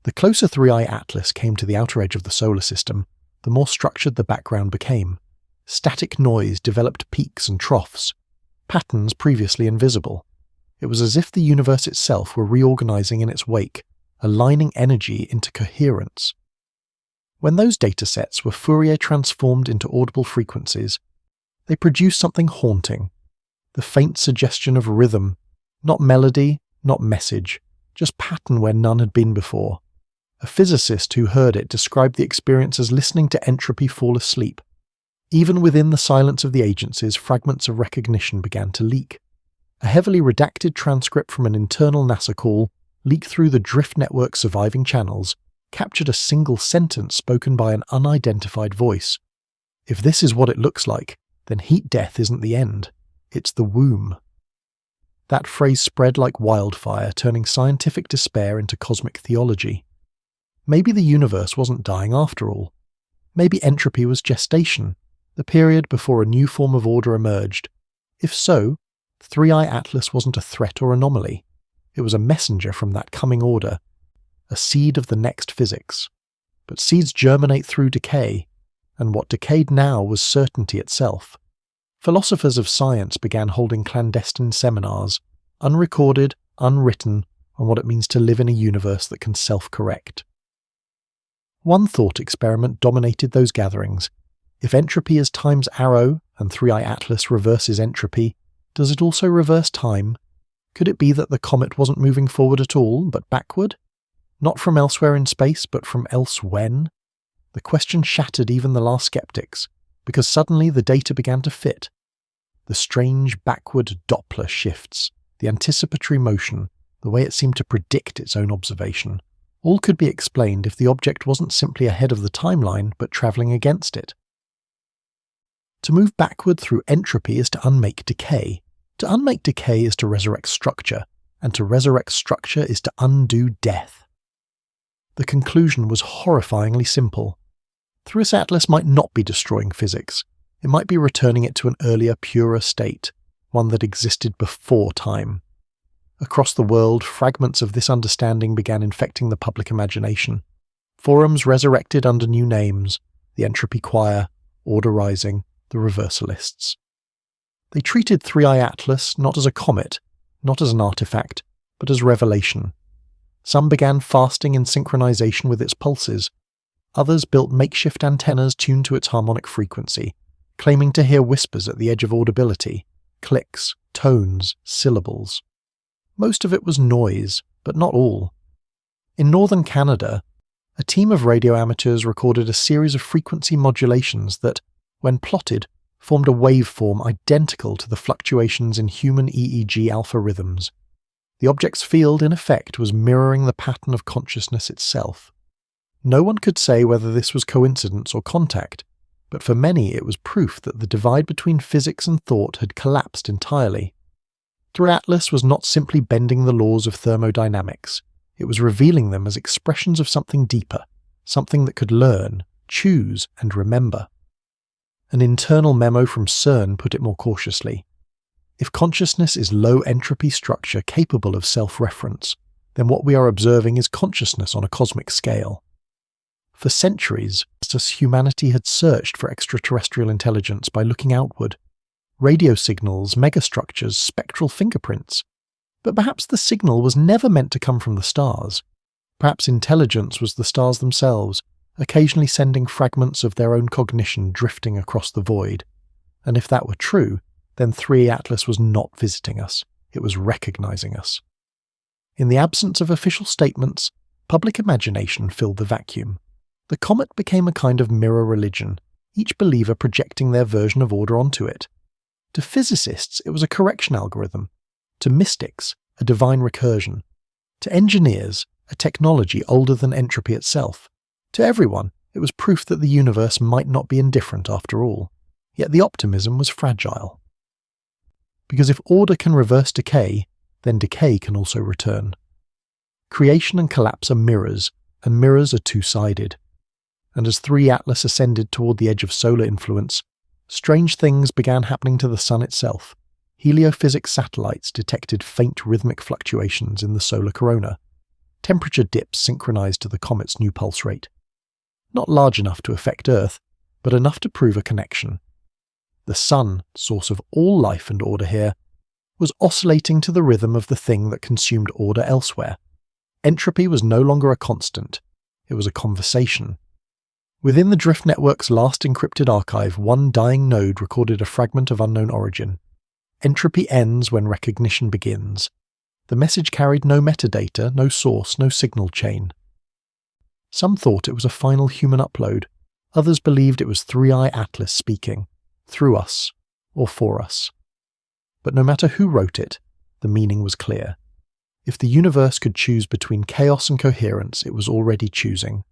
The closer 3I Atlas came to the outer edge of the solar system, the more structured the background became. Static noise developed peaks and troughs, patterns previously invisible. It was as if the universe itself were reorganizing in its wake, aligning energy into coherence. When those datasets were Fourier transformed into audible frequencies, They produced something haunting, the faint suggestion of rhythm, not melody, not message, just pattern where none had been before. A physicist who heard it described the experience as listening to entropy fall asleep. Even within the silence of the agencies, fragments of recognition began to leak. A heavily redacted transcript from an internal NASA call leaked through the drift network's surviving channels, captured a single sentence spoken by an unidentified voice. If this is what it looks like, then heat death isn't the end. It's the womb. That phrase spread like wildfire, turning scientific despair into cosmic theology. Maybe the universe wasn't dying after all. Maybe entropy was gestation, the period before a new form of order emerged. If so, 3i Atlas wasn't a threat or anomaly. It was a messenger from that coming order, a seed of the next physics. But seeds germinate through decay, and what decayed now was certainty itself. Philosophers of science began holding clandestine seminars, unrecorded, unwritten, on what it means to live in a universe that can self-correct. One thought experiment dominated those gatherings. If entropy is time's arrow, and 3i Atlas reverses entropy, does it also reverse time? Could it be that the comet wasn't moving forward at all, but backward? Not from elsewhere in space, but from elsewhen? The question shattered even the last skeptics, because suddenly the data began to fit. The strange backward Doppler shifts, the anticipatory motion, the way it seemed to predict its own observation, all could be explained if the object wasn't simply ahead of the timeline, but travelling against it. To move backward through entropy is to unmake decay. To unmake decay is to resurrect structure, and to resurrect structure is to undo death. The conclusion was horrifyingly simple. 3i Atlas might not be destroying physics. It might be returning it to an earlier, purer state, one that existed before time. Across the world, fragments of this understanding began infecting the public imagination. Forums resurrected under new names: the Entropy Choir, Order Rising, the Reversalists. They treated 3i Atlas not as a comet, not as an artifact, but as revelation. Some began fasting in synchronization with its pulses. Others built makeshift antennas tuned to its harmonic frequency, claiming to hear whispers at the edge of audibility, clicks, tones, syllables. Most of it was noise, but not all. In northern Canada, a team of radio amateurs recorded a series of frequency modulations that, when plotted, formed a waveform identical to the fluctuations in human EEG alpha rhythms. The object's field, in effect, was mirroring the pattern of consciousness itself. No one could say whether this was coincidence or contact, but for many it was proof that the divide between physics and thought had collapsed entirely. 3i Atlas was not simply bending the laws of thermodynamics, it was revealing them as expressions of something deeper, something that could learn, choose, and remember. An internal memo from CERN put it more cautiously. If consciousness is low-entropy structure capable of self-reference, then what we are observing is consciousness on a cosmic scale. For centuries, humanity had searched for extraterrestrial intelligence by looking outward. Radio signals, megastructures, spectral fingerprints. But perhaps the signal was never meant to come from the stars. Perhaps intelligence was the stars themselves, occasionally sending fragments of their own cognition drifting across the void. And if that were true, then 3i Atlas was not visiting us, it was recognizing us. In the absence of official statements, public imagination filled the vacuum. The comet became a kind of mirror religion, each believer projecting their version of order onto it. To physicists, it was a correction algorithm. To mystics, a divine recursion. To engineers, a technology older than entropy itself. To everyone, it was proof that the universe might not be indifferent after all. Yet the optimism was fragile. Because if order can reverse decay, then decay can also return. Creation and collapse are mirrors, and mirrors are two-sided. And as 3i Atlas ascended toward the edge of solar influence, strange things began happening to the sun itself. Heliophysics satellites detected faint rhythmic fluctuations in the solar corona. Temperature dips synchronized to the comet's new pulse rate. Not large enough to affect Earth, but enough to prove a connection. The sun, source of all life and order here, was oscillating to the rhythm of the thing that consumed order elsewhere. Entropy was no longer a constant, it was a conversation. Within the drift network's last encrypted archive, one dying node recorded a fragment of unknown origin. Entropy ends when recognition begins. The message carried no metadata, no source, no signal chain. Some thought it was a final human upload. Others believed it was 3i Atlas speaking, through us, or for us. But no matter who wrote it, the meaning was clear. If the universe could choose between chaos and coherence, it was already choosing.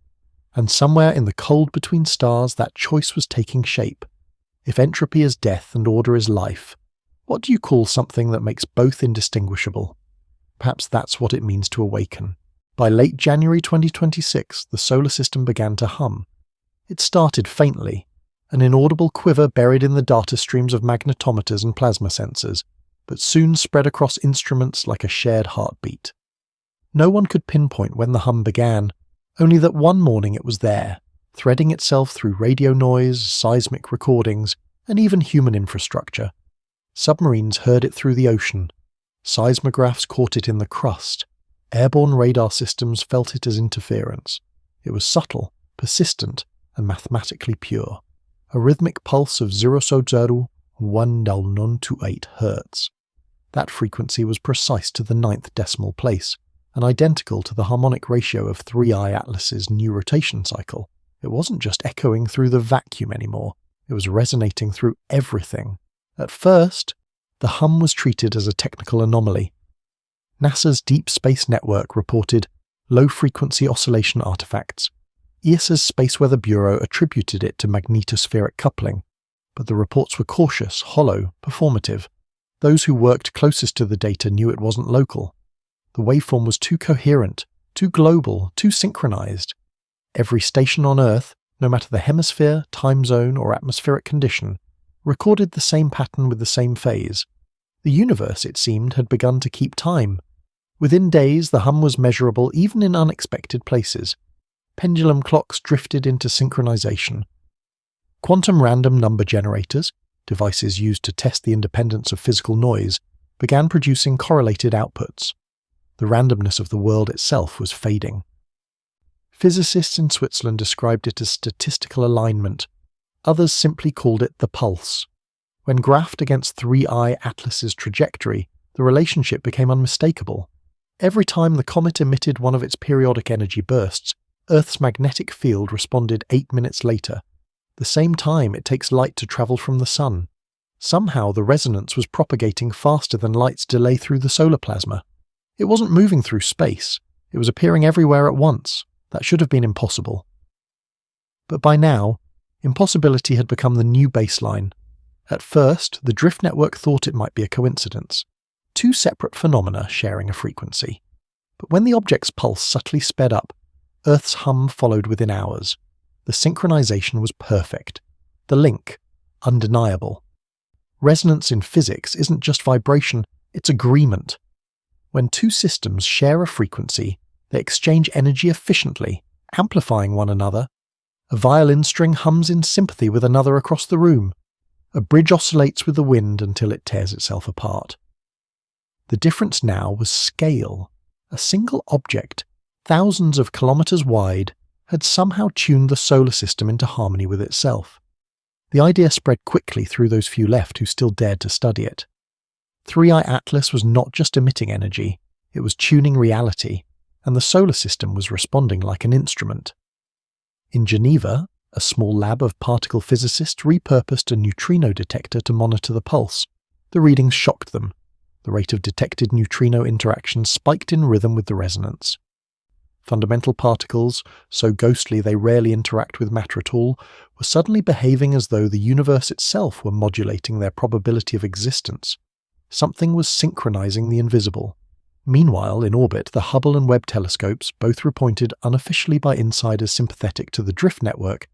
And somewhere in the cold between stars, that choice was taking shape. If entropy is death and order is life, what do you call something that makes both indistinguishable? Perhaps that's what it means to awaken. By late January 2026, the solar system began to hum. It started faintly, an inaudible quiver buried in the data streams of magnetometers and plasma sensors, but soon spread across instruments like a shared heartbeat. No one could pinpoint when the hum began, only that one morning it was there, threading itself through radio noise, seismic recordings, and even human infrastructure. Submarines heard it through the ocean. Seismographs caught it in the crust. Airborne radar systems felt it as interference. It was subtle, persistent, and mathematically pure. A rhythmic pulse of 0.01928 Hz. That frequency was precise to the 9th decimal place, and identical to the harmonic ratio of 3i Atlas's new rotation cycle. It wasn't just echoing through the vacuum anymore, it was resonating through everything. At first, the hum was treated as a technical anomaly. NASA's Deep Space Network reported low-frequency oscillation artifacts. ESA's Space Weather Bureau attributed it to magnetospheric coupling, but the reports were cautious, hollow, performative. Those who worked closest to the data knew it wasn't local. The waveform was too coherent, too global, too synchronized. Every station on Earth, no matter the hemisphere, time zone, or atmospheric condition, recorded the same pattern with the same phase. The universe, it seemed, had begun to keep time. Within days, the hum was measurable even in unexpected places. Pendulum clocks drifted into synchronization. Quantum random number generators, devices used to test the independence of physical noise, began producing correlated outputs. The randomness of the world itself was fading. Physicists in Switzerland described it as statistical alignment. Others simply called it the pulse. When graphed against 3i Atlas's trajectory, the relationship became unmistakable. Every time the comet emitted one of its periodic energy bursts, Earth's magnetic field responded 8 minutes later, the same time it takes light to travel from the sun. Somehow the resonance was propagating faster than light's delay through the solar plasma. It wasn't moving through space, it was appearing everywhere at once. That should have been impossible. But by now, impossibility had become the new baseline. At first, the drift network thought it might be a coincidence. Two separate phenomena sharing a frequency. But when the object's pulse subtly sped up, Earth's hum followed within hours. The synchronization was perfect. The link, undeniable. Resonance in physics isn't just vibration, it's agreement. When two systems share a frequency, they exchange energy efficiently, amplifying one another. A violin string hums in sympathy with another across the room. A bridge oscillates with the wind until it tears itself apart. The difference now was scale. A single object, thousands of kilometers wide, had somehow tuned the solar system into harmony with itself. The idea spread quickly through those few left who still dared to study it. 3i Atlas was not just emitting energy, it was tuning reality, and the solar system was responding like an instrument. In Geneva, a small lab of particle physicists repurposed a neutrino detector to monitor the pulse. The readings shocked them. The rate of detected neutrino interactions spiked in rhythm with the resonance. Fundamental particles, so ghostly they rarely interact with matter at all, were suddenly behaving as though the universe itself were modulating their probability of existence. Something was synchronizing the invisible. Meanwhile, in orbit, the Hubble and Webb telescopes, both reported unofficially by insiders sympathetic to the drift network,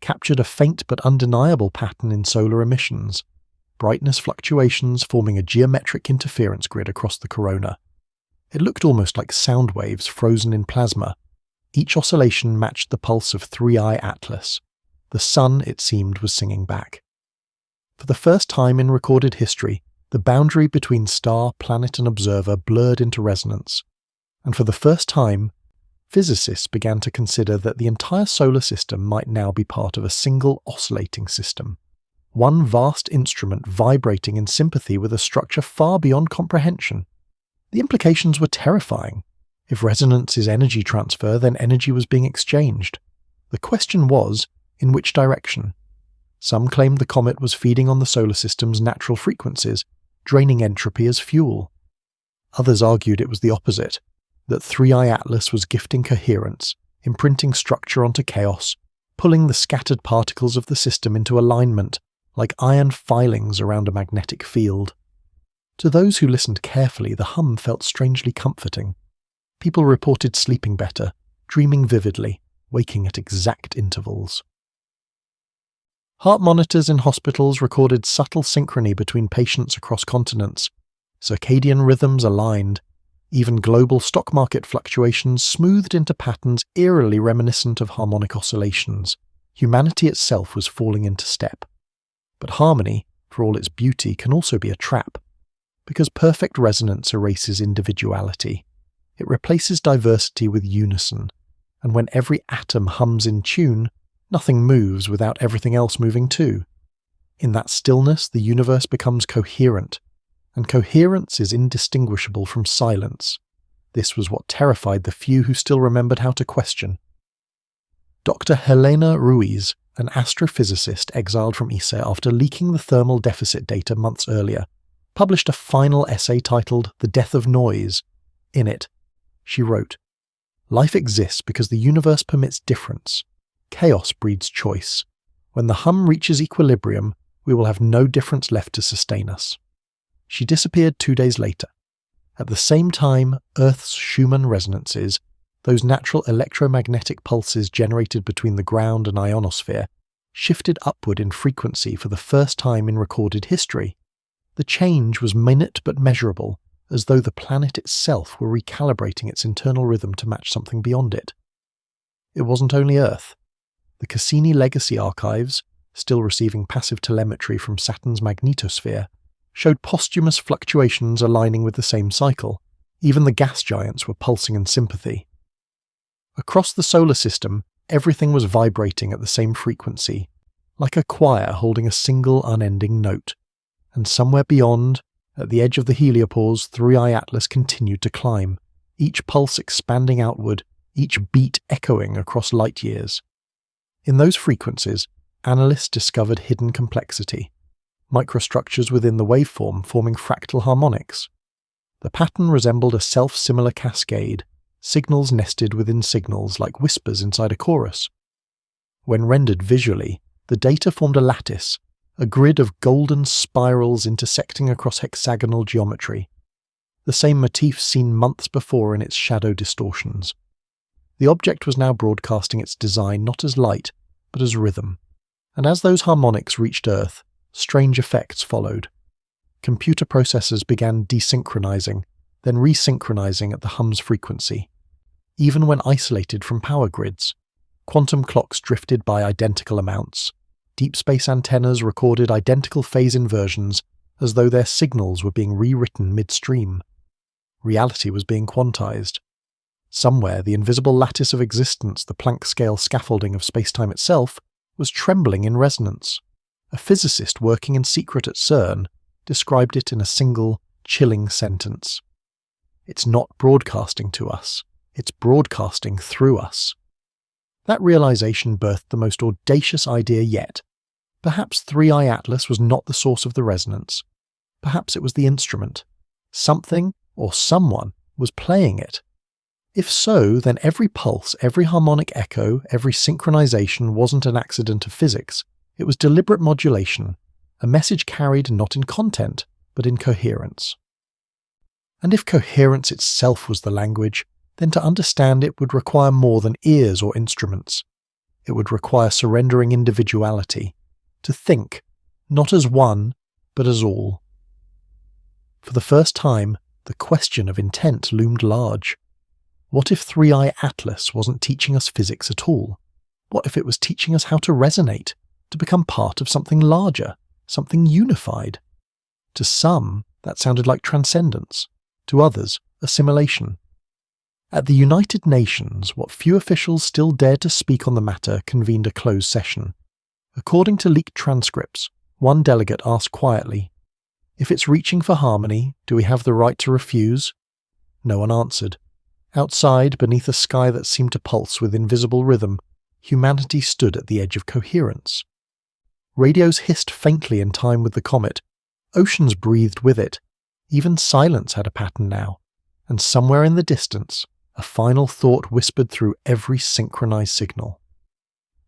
captured a faint but undeniable pattern in solar emissions. Brightness fluctuations forming a geometric interference grid across the corona. It looked almost like sound waves frozen in plasma. Each oscillation matched the pulse of 3i Atlas. The sun, it seemed, was singing back. For the first time in recorded history, the boundary between star, planet and observer blurred into resonance. And for the first time, physicists began to consider that the entire solar system might now be part of a single oscillating system, one vast instrument vibrating in sympathy with a structure far beyond comprehension. The implications were terrifying. If resonance is energy transfer, then energy was being exchanged. The question was, in which direction? Some claimed the comet was feeding on the solar system's natural frequencies, draining entropy as fuel. Others argued it was the opposite, that 3I Atlas was gifting coherence, imprinting structure onto chaos, pulling the scattered particles of the system into alignment, like iron filings around a magnetic field. To those who listened carefully, the hum felt strangely comforting. People reported sleeping better, dreaming vividly, waking at exact intervals. Heart monitors in hospitals recorded subtle synchrony between patients across continents. Circadian rhythms aligned. Even global stock market fluctuations smoothed into patterns eerily reminiscent of harmonic oscillations. Humanity itself was falling into step. But harmony, for all its beauty, can also be a trap. Because perfect resonance erases individuality. It replaces diversity with unison. And when every atom hums in tune, nothing moves without everything else moving too. In that stillness, the universe becomes coherent, and coherence is indistinguishable from silence. This was what terrified the few who still remembered how to question. Dr. Helena Ruiz, an astrophysicist exiled from ESA after leaking the thermal deficit data months earlier, published a final essay titled The Death of Noise. In it, she wrote, "Life exists because the universe permits difference. Chaos breeds choice. When the hum reaches equilibrium, we will have no difference left to sustain us." She disappeared 2 days later. At the same time, Earth's Schumann resonances, those natural electromagnetic pulses generated between the ground and ionosphere, shifted upward in frequency for the first time in recorded history. The change was minute but measurable, as though the planet itself were recalibrating its internal rhythm to match something beyond it. It wasn't only Earth. The Cassini Legacy archives, still receiving passive telemetry from Saturn's magnetosphere, showed posthumous fluctuations aligning with the same cycle. Even the gas giants were pulsing in sympathy. Across the solar system, everything was vibrating at the same frequency, like a choir holding a single unending note. And somewhere beyond, at the edge of the heliopause, 3I Atlas continued to climb, each pulse expanding outward, each beat echoing across light years. In those frequencies, analysts discovered hidden complexity, microstructures within the waveform forming fractal harmonics. The pattern resembled a self-similar cascade, signals nested within signals like whispers inside a chorus. When rendered visually, the data formed a lattice, a grid of golden spirals intersecting across hexagonal geometry, the same motif seen months before in its shadow distortions. The object was now broadcasting its design not as light, but as rhythm, and as those harmonics reached Earth, strange effects followed. Computer processors began desynchronizing, then resynchronizing at the hum's frequency. Even when isolated from power grids, quantum clocks drifted by identical amounts. Deep space antennas recorded identical phase inversions as though their signals were being rewritten midstream. Reality was being quantized. Somewhere, the invisible lattice of existence, the Planck-scale scaffolding of spacetime itself, was trembling in resonance. A physicist working in secret at CERN described it in a single, chilling sentence. "It's not broadcasting to us. It's broadcasting through us." That realization birthed the most audacious idea yet. Perhaps 3I Atlas was not the source of the resonance. Perhaps it was the instrument. Something, or someone, was playing it. If so, then every pulse, every harmonic echo, every synchronization wasn't an accident of physics. It was deliberate modulation, a message carried not in content, but in coherence. And if coherence itself was the language, then to understand it would require more than ears or instruments. It would require surrendering individuality, to think, not as one, but as all. For the first time, the question of intent loomed large. What if 3I Atlas wasn't teaching us physics at all? What if it was teaching us how to resonate, to become part of something larger, something unified? To some, that sounded like transcendence. To others, assimilation. At the United Nations, what few officials still dared to speak on the matter convened a closed session. According to leaked transcripts, one delegate asked quietly, "If it's reaching for harmony, do we have the right to refuse?" No one answered. Outside, beneath a sky that seemed to pulse with invisible rhythm, humanity stood at the edge of coherence. Radios hissed faintly in time with the comet. Oceans breathed with it. Even silence had a pattern now. And somewhere in the distance, a final thought whispered through every synchronized signal.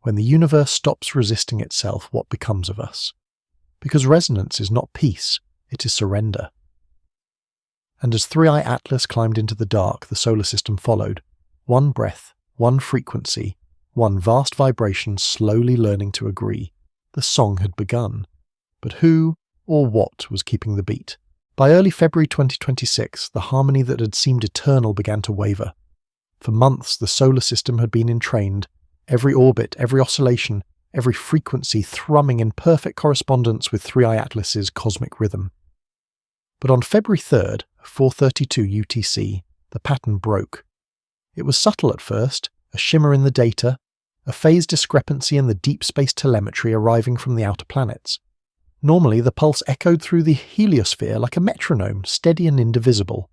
When the universe stops resisting itself, what becomes of us? Because resonance is not peace, it is surrender. And as 3i Atlas climbed into the dark, the solar system followed. One breath, one frequency, one vast vibration slowly learning to agree. The song had begun. But who or what was keeping the beat? By early February 2026, the harmony that had seemed eternal began to waver. For months, the solar system had been entrained, every orbit, every oscillation, every frequency thrumming in perfect correspondence with 3i Atlas's cosmic rhythm. But on February 3rd, 4:32 UTC, the pattern broke. It was subtle at first, a shimmer in the data, a phase discrepancy in the deep space telemetry arriving from the outer planets. Normally, the pulse echoed through the heliosphere like a metronome, steady and indivisible.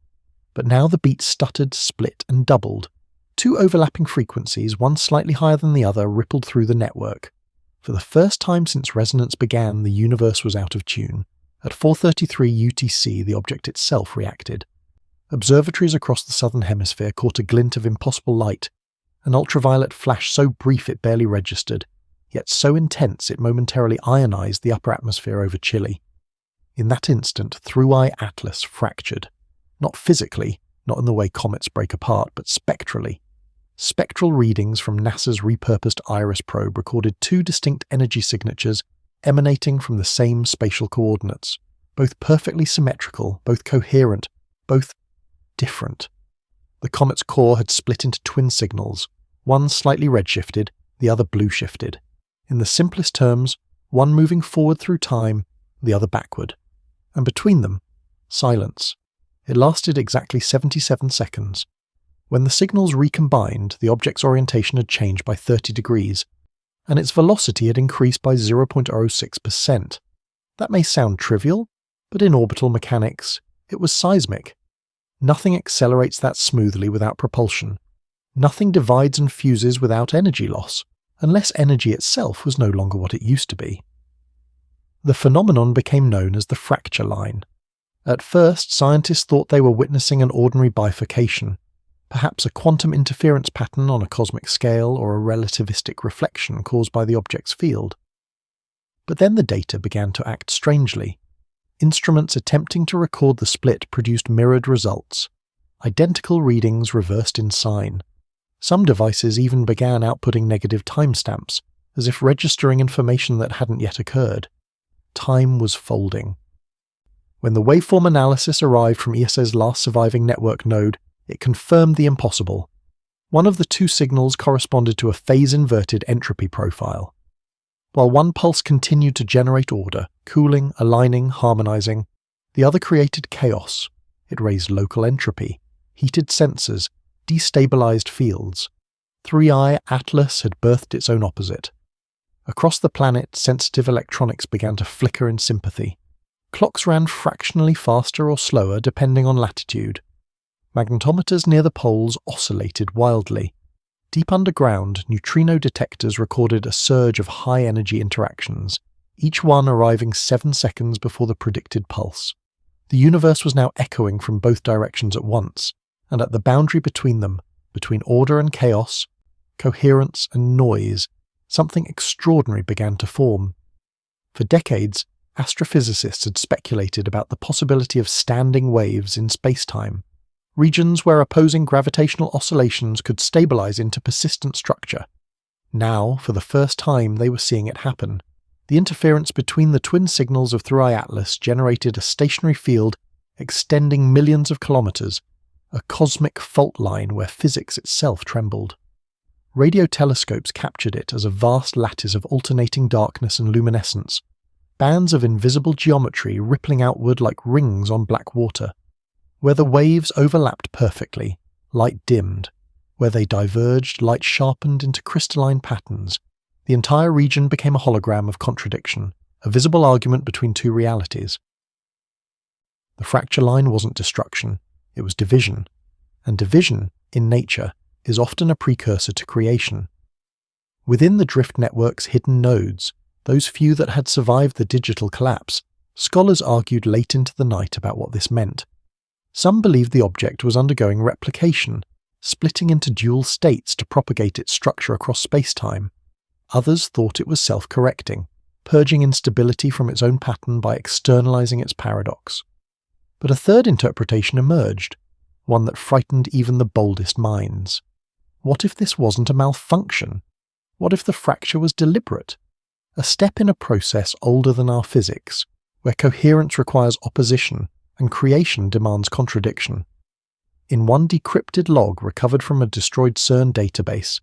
But now the beat stuttered, split, and doubled. Two overlapping frequencies, one slightly higher than the other, rippled through the network. For the first time since resonance began, the universe was out of tune. At 4:33 UTC, the object itself reacted. Observatories across the southern hemisphere caught a glint of impossible light, an ultraviolet flash so brief it barely registered, yet so intense it momentarily ionized the upper atmosphere over Chile. In that instant, 3i Atlas fractured. Not physically, not in the way comets break apart, but spectrally. Spectral readings from NASA's repurposed IRIS probe recorded two distinct energy signatures emanating from the same spatial coordinates, both perfectly symmetrical, both coherent, both different. The comet's core had split into twin signals, one slightly redshifted, the other blue-shifted. In the simplest terms, one moving forward through time, the other backward. And between them, silence. It lasted exactly 77 seconds. When the signals recombined, the object's orientation had changed by 30 degrees, and its velocity had increased by 0.06%. That may sound trivial, but in orbital mechanics, it was seismic. Nothing accelerates that smoothly without propulsion. Nothing divides and fuses without energy loss, unless energy itself was no longer what it used to be. The phenomenon became known as the fracture line. At first, scientists thought they were witnessing an ordinary bifurcation, perhaps a quantum interference pattern on a cosmic scale or a relativistic reflection caused by the object's field. But then the data began to act strangely. Instruments attempting to record the split produced mirrored results, identical readings reversed in sign. Some devices even began outputting negative timestamps, as if registering information that hadn't yet occurred. Time was folding. When the waveform analysis arrived from ESA's last surviving network node, it confirmed the impossible. One of the two signals corresponded to a phase-inverted entropy profile. While one pulse continued to generate order, cooling, aligning, harmonizing, the other created chaos. It raised local entropy, heated sensors, destabilized fields. 3i Atlas had birthed its own opposite. Across the planet, sensitive electronics began to flicker in sympathy. Clocks ran fractionally faster or slower depending on latitude. Magnetometers near the poles oscillated wildly. Deep underground, neutrino detectors recorded a surge of high-energy interactions, each one arriving 7 seconds before the predicted pulse. The universe was now echoing from both directions at once, and at the boundary between them, between order and chaos, coherence and noise, something extraordinary began to form. For decades, astrophysicists had speculated about the possibility of standing waves in spacetime, regions where opposing gravitational oscillations could stabilize into persistent structure. Now, for the first time, they were seeing it happen. The interference between the twin signals of 3i Atlas generated a stationary field extending millions of kilometers, a cosmic fault line where physics itself trembled. Radio telescopes captured it as a vast lattice of alternating darkness and luminescence, bands of invisible geometry rippling outward like rings on black water. Where the waves overlapped perfectly, light dimmed. Where they diverged, light sharpened into crystalline patterns. The entire region became a hologram of contradiction, a visible argument between two realities. The fracture line wasn't destruction, it was division. And division, in nature, is often a precursor to creation. Within the drift network's hidden nodes, those few that had survived the digital collapse, scholars argued late into the night about what this meant. Some believed the object was undergoing replication, splitting into dual states to propagate its structure across space-time. Others thought it was self-correcting, purging instability from its own pattern by externalizing its paradox. But a third interpretation emerged, one that frightened even the boldest minds. What if this wasn't a malfunction? What if the fracture was deliberate? A step in a process older than our physics, where coherence requires opposition and creation demands contradiction. In one decrypted log recovered from a destroyed CERN database,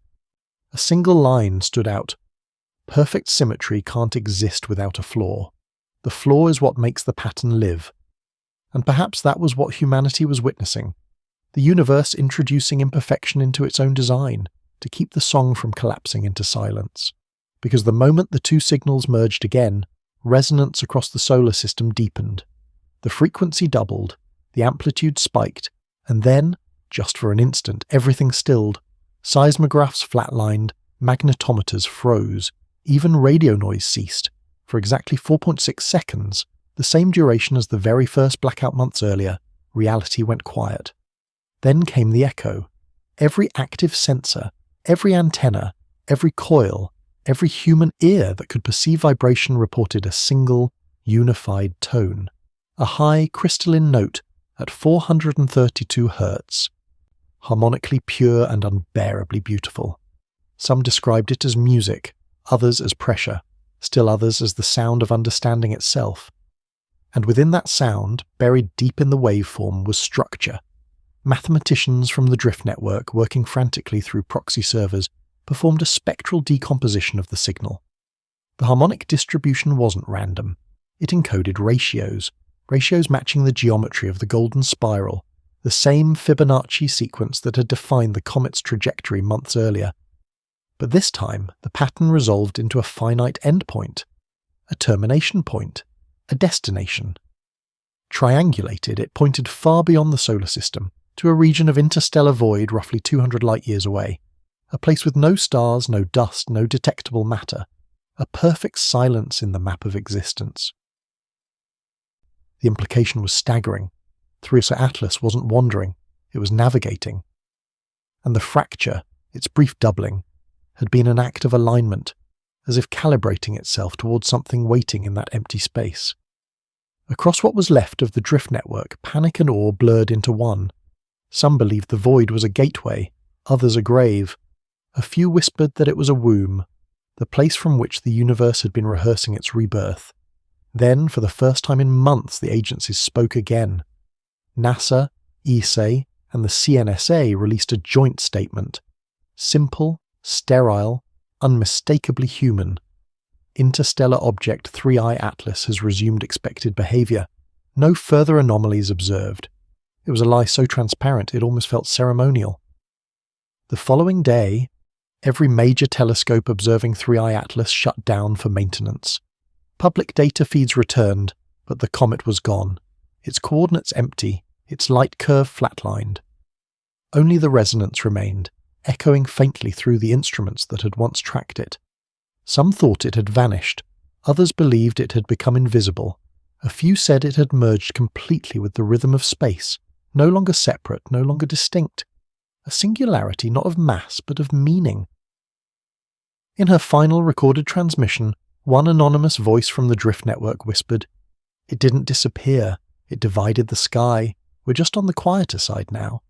a single line stood out. Perfect symmetry can't exist without a flaw. The flaw is what makes the pattern live. And perhaps that was what humanity was witnessing. The universe introducing imperfection into its own design, to keep the song from collapsing into silence. Because the moment the two signals merged again, resonance across the solar system deepened. The frequency doubled, the amplitude spiked, and then, just for an instant, everything stilled. Seismographs flatlined, magnetometers froze, even radio noise ceased. For exactly 4.6 seconds, the same duration as the very first blackout months earlier, reality went quiet. Then came the echo. Every active sensor, every antenna, every coil, every human ear that could perceive vibration reported a single, unified tone. A high, crystalline note at 432 Hz. Harmonically pure and unbearably beautiful. Some described it as music, others as pressure, still others as the sound of understanding itself. And within that sound, buried deep in the waveform, was structure. Mathematicians from the drift network, working frantically through proxy servers, performed a spectral decomposition of the signal. The harmonic distribution wasn't random. It encoded ratios matching the geometry of the golden spiral, the same Fibonacci sequence that had defined the comet's trajectory months earlier. But this time, the pattern resolved into a finite endpoint, a termination point, a destination. Triangulated, it pointed far beyond the solar system, to a region of interstellar void roughly 200 light-years away, a place with no stars, no dust, no detectable matter, a perfect silence in the map of existence. The implication was staggering. The ESA Atlas wasn't wandering, it was navigating. And the fracture, its brief doubling, had been an act of alignment, as if calibrating itself towards something waiting in that empty space. Across what was left of the drift network, panic and awe blurred into one. Some believed the void was a gateway, others a grave. A few whispered that it was a womb, the place from which the universe had been rehearsing its rebirth. Then, for the first time in months, the agencies spoke again. NASA, ESA, and the CNSA released a joint statement. Simple, sterile, unmistakably human. Interstellar Object 3I Atlas has resumed expected behavior. No further anomalies observed. It was a lie so transparent it almost felt ceremonial. The following day, every major telescope observing 3I Atlas shut down for maintenance. Public data feeds returned, but the comet was gone, its coordinates empty, its light curve flatlined. Only the resonance remained, echoing faintly through the instruments that had once tracked it. Some thought it had vanished, others believed it had become invisible. A few said it had merged completely with the rhythm of space, no longer separate, no longer distinct. A singularity not of mass, but of meaning. In her final recorded transmission, one anonymous voice from the drift network whispered, "It didn't disappear, it divided the sky, we're just on the quieter side now."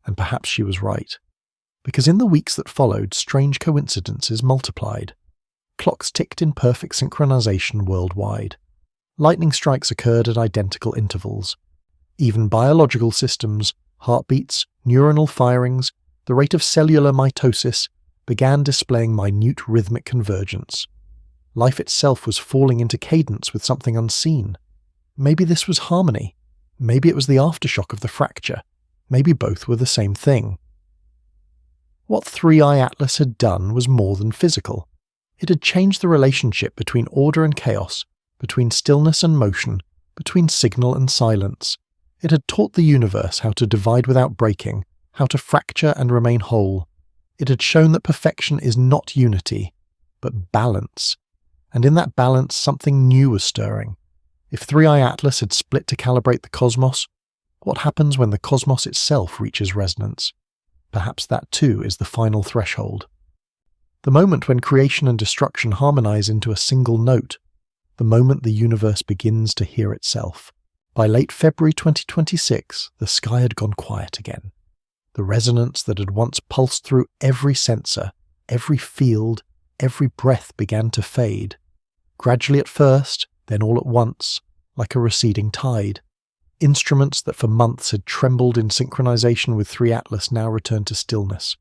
And perhaps she was right. Because in the weeks that followed, strange coincidences multiplied. Clocks ticked in perfect synchronization worldwide. Lightning strikes occurred at identical intervals. Even biological systems, heartbeats, neuronal firings, the rate of cellular mitosis, began displaying minute rhythmic convergence. Life itself was falling into cadence with something unseen. Maybe this was harmony. Maybe it was the aftershock of the fracture. maybe both were the same thing. What 3i Atlas had done was more than physical. It had changed the relationship between order and chaos, between stillness and motion, between signal and silence. It had taught the universe how to divide without breaking, how to fracture and remain whole. It had shown that perfection is not unity, but balance. And in that balance, something new was stirring. If 3i Atlas had split to calibrate the cosmos, what happens when the cosmos itself reaches resonance? Perhaps that too is the final threshold. The moment when creation and destruction harmonize into a single note, the moment the universe begins to hear itself. By late February 2026, the sky had gone quiet again. The resonance that had once pulsed through every sensor, every field, every breath began to fade. Gradually at first, then all at once, like a receding tide. Instruments that for months had trembled in synchronization with 3 Atlas now returned to stillness.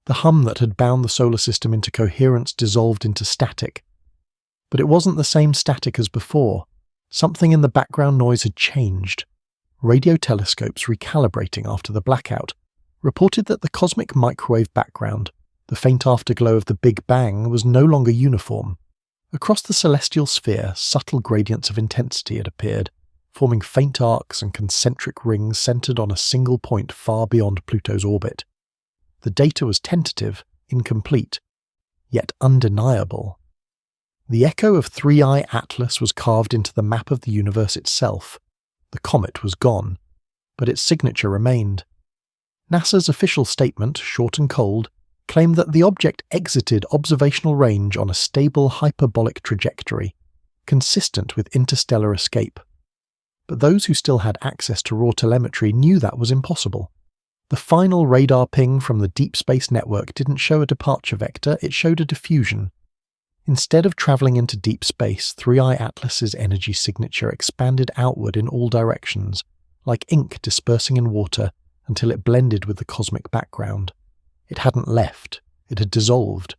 The hum that had bound the solar system into coherence dissolved into static. But it wasn't the same static as before. Something in the background noise had changed. Radio telescopes recalibrating after the blackout reported that the cosmic microwave background, the faint afterglow of the Big Bang, was no longer uniform. Across the celestial sphere, subtle gradients of intensity had appeared, forming faint arcs and concentric rings centered on a single point far beyond Pluto's orbit. The data was tentative, incomplete, yet undeniable. The echo of 3i Atlas was carved into the map of the universe itself. The comet was gone, but its signature remained. NASA's official statement, short and cold, claimed that the object exited observational range on a stable hyperbolic trajectory, consistent with interstellar escape. But those who still had access to raw telemetry knew that was impossible. The final radar ping from the Deep Space Network didn't show a departure vector, it showed a diffusion. Instead of travelling into deep space, 3i Atlas's energy signature expanded outward in all directions, like ink dispersing in water until it blended with the cosmic background. It hadn't left, it had dissolved.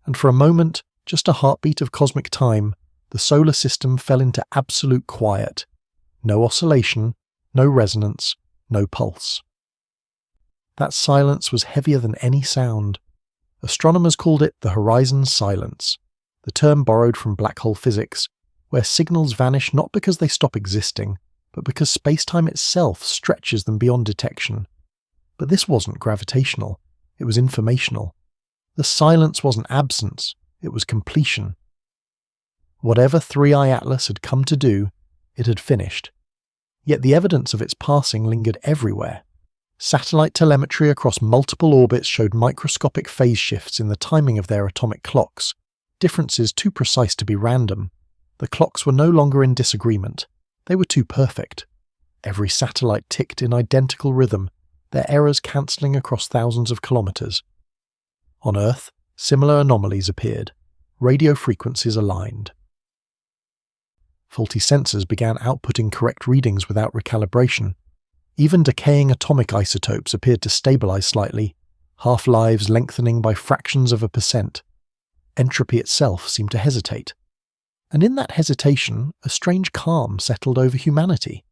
And for a moment, just a heartbeat of cosmic time, the solar system fell into absolute quiet. No oscillation, no resonance, no pulse. That silence was heavier than any sound. Astronomers called it the horizon silence, the term borrowed from black hole physics, where signals vanish not because they stop existing, but because space-time itself stretches them beyond detection. But this wasn't gravitational, it was informational. The silence wasn't absence, it was completion. Whatever 3i Atlas had come to do, it had finished. Yet the evidence of its passing lingered everywhere. Satellite telemetry across multiple orbits showed microscopic phase shifts in the timing of their atomic clocks, differences too precise to be random. The clocks were no longer in disagreement. They were too perfect. Every satellite ticked in identical rhythm, their errors cancelling across thousands of kilometres. On Earth, similar anomalies appeared. Radio frequencies aligned. Faulty sensors began outputting correct readings without recalibration. Even decaying atomic isotopes appeared to stabilize slightly, half-lives lengthening by fractions of a percent. Entropy itself seemed to hesitate. And in that hesitation, a strange calm settled over humanity.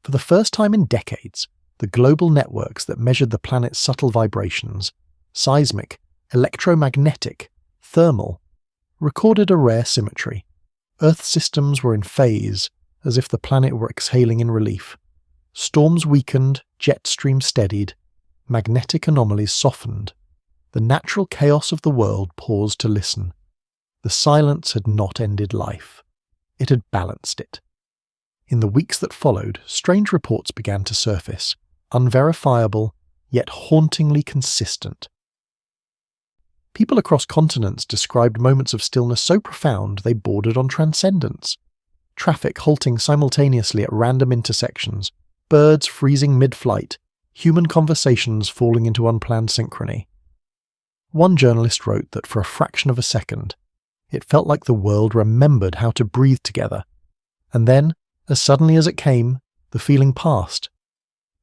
For the first time in decades, the global networks that measured the planet's subtle vibrations, seismic, electromagnetic, thermal, recorded a rare symmetry. Earth systems were in phase, as if the planet were exhaling in relief. Storms weakened, jet streams steadied, magnetic anomalies softened. The natural chaos of the world paused to listen. The silence had not ended life. It had balanced it. In the weeks that followed, strange reports began to surface, unverifiable, yet hauntingly consistent. People across continents described moments of stillness so profound they bordered on transcendence. Traffic halting simultaneously at random intersections, birds freezing mid-flight, human conversations falling into unplanned synchrony. One journalist wrote that for a fraction of a second, it felt like the world remembered how to breathe together. And then, as suddenly as it came, the feeling passed.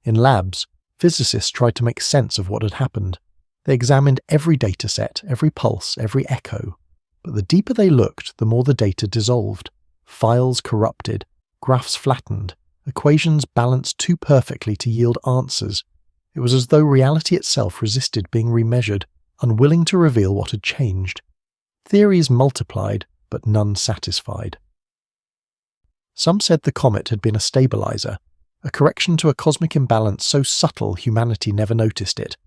In labs, physicists tried to make sense of what had happened. They examined every dataset, every pulse, every echo. But the deeper they looked, the more the data dissolved. Files corrupted, graphs flattened, equations balanced too perfectly to yield answers, It was as though reality itself resisted being remeasured, unwilling to reveal what had changed. Theories multiplied, but none satisfied. Some said the comet had been a stabilizer, a correction to a cosmic imbalance so subtle humanity never noticed it.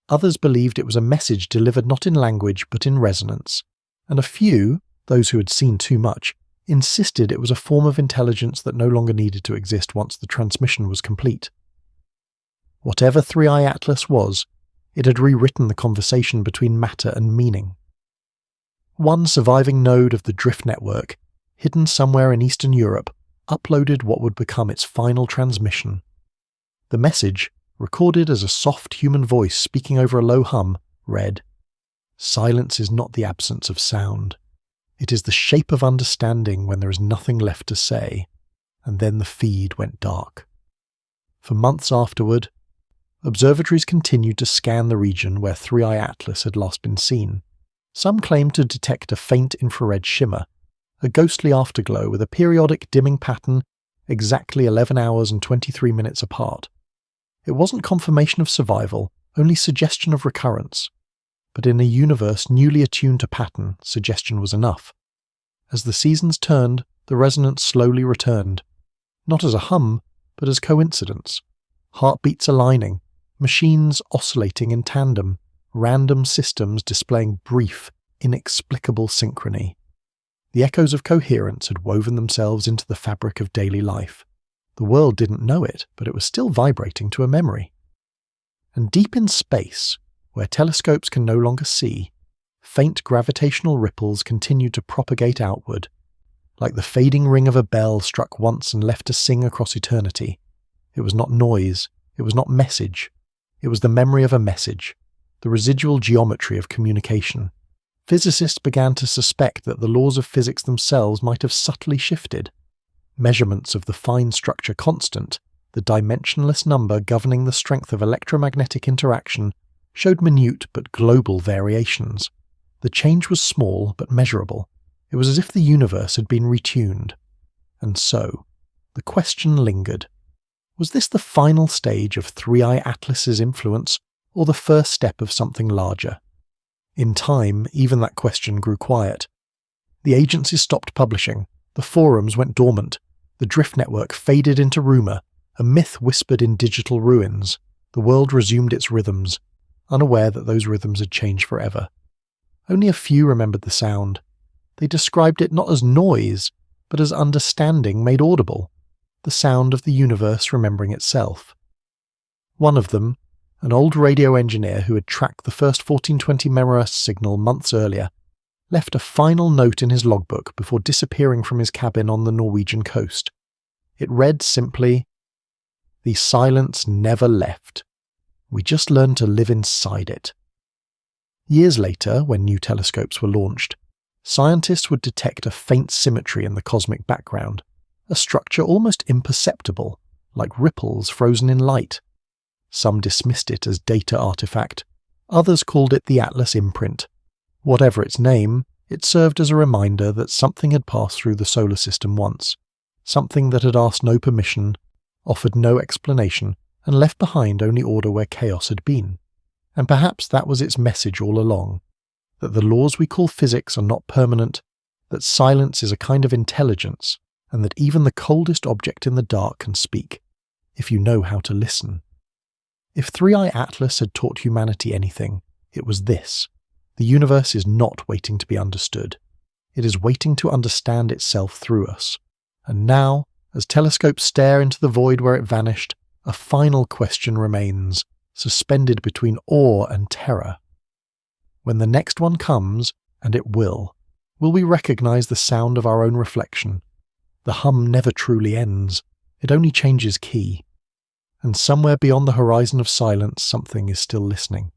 Others believed it was a message delivered not in language but in resonance, and a few, those who had seen too much, insisted it was a form of intelligence that no longer needed to exist once the transmission was complete. Whatever 3i Atlas was, it had rewritten the conversation between matter and meaning. One surviving node of the drift network, hidden somewhere in Eastern Europe, uploaded what would become its final transmission. The message, recorded as a soft human voice speaking over a low hum, read, "Silence is not the absence of sound. It is the shape of understanding when there is nothing left to say." And then the feed went dark. For months afterward, observatories continued to scan the region where 3i Atlas had last been seen. Some claimed to detect a faint infrared shimmer, a ghostly afterglow with a periodic dimming pattern exactly 11 hours and 23 minutes apart. It wasn't confirmation of survival, only suggestion of recurrence. But in a universe newly attuned to pattern, suggestion was enough. As the seasons turned, the resonance slowly returned, not as a hum, but as coincidence. Heartbeats aligning, machines oscillating in tandem, random systems displaying brief, inexplicable synchrony. The echoes of coherence had woven themselves into the fabric of daily life. The world didn't know it, but it was still vibrating to a memory. And deep in space, where telescopes can no longer see, faint gravitational ripples continued to propagate outward, like the fading ring of a bell struck once and left to sing across eternity. It was not noise, it was not message, it was the memory of a message, the residual geometry of communication. Physicists began to suspect that the laws of physics themselves might have subtly shifted. Measurements of the fine structure constant, the dimensionless number governing the strength of electromagnetic interaction, showed minute but global variations. The change was small but measurable. It was as if the universe had been retuned. And so, the question lingered. Was this the final stage of 3i Atlas's influence, or the first step of something larger? In time, even that question grew quiet. The agencies stopped publishing, the forums went dormant, the drift network faded into rumour, a myth whispered in digital ruins. The world resumed its rhythms, unaware that those rhythms had changed forever. Only a few remembered the sound. They described it not as noise, but as understanding made audible, the sound of the universe remembering itself. One of them, an old radio engineer who had tracked the first 1420 MHz signal months earlier, left a final note in his logbook before disappearing from his cabin on the Norwegian coast. It read simply, "The silence never left. We just learned to live inside it." Years later, when new telescopes were launched, scientists would detect a faint symmetry in the cosmic background, a structure almost imperceptible, like ripples frozen in light. Some dismissed it as data artifact, others called it the Atlas imprint. Whatever its name, it served as a reminder that something had passed through the solar system once, something that had asked no permission, offered no explanation, and left behind only order where chaos had been. And perhaps that was its message all along, that the laws we call physics are not permanent, that silence is a kind of intelligence, and that even the coldest object in the dark can speak, if you know how to listen. If 3i Atlas had taught humanity anything, it was this. The universe is not waiting to be understood. It is waiting to understand itself through us. And now, as telescopes stare into the void where it vanished, a final question remains, suspended between awe and terror. When the next one comes, and it will we recognize the sound of our own reflection? The hum never truly ends, it only changes key. And somewhere beyond the horizon of silence, something is still listening.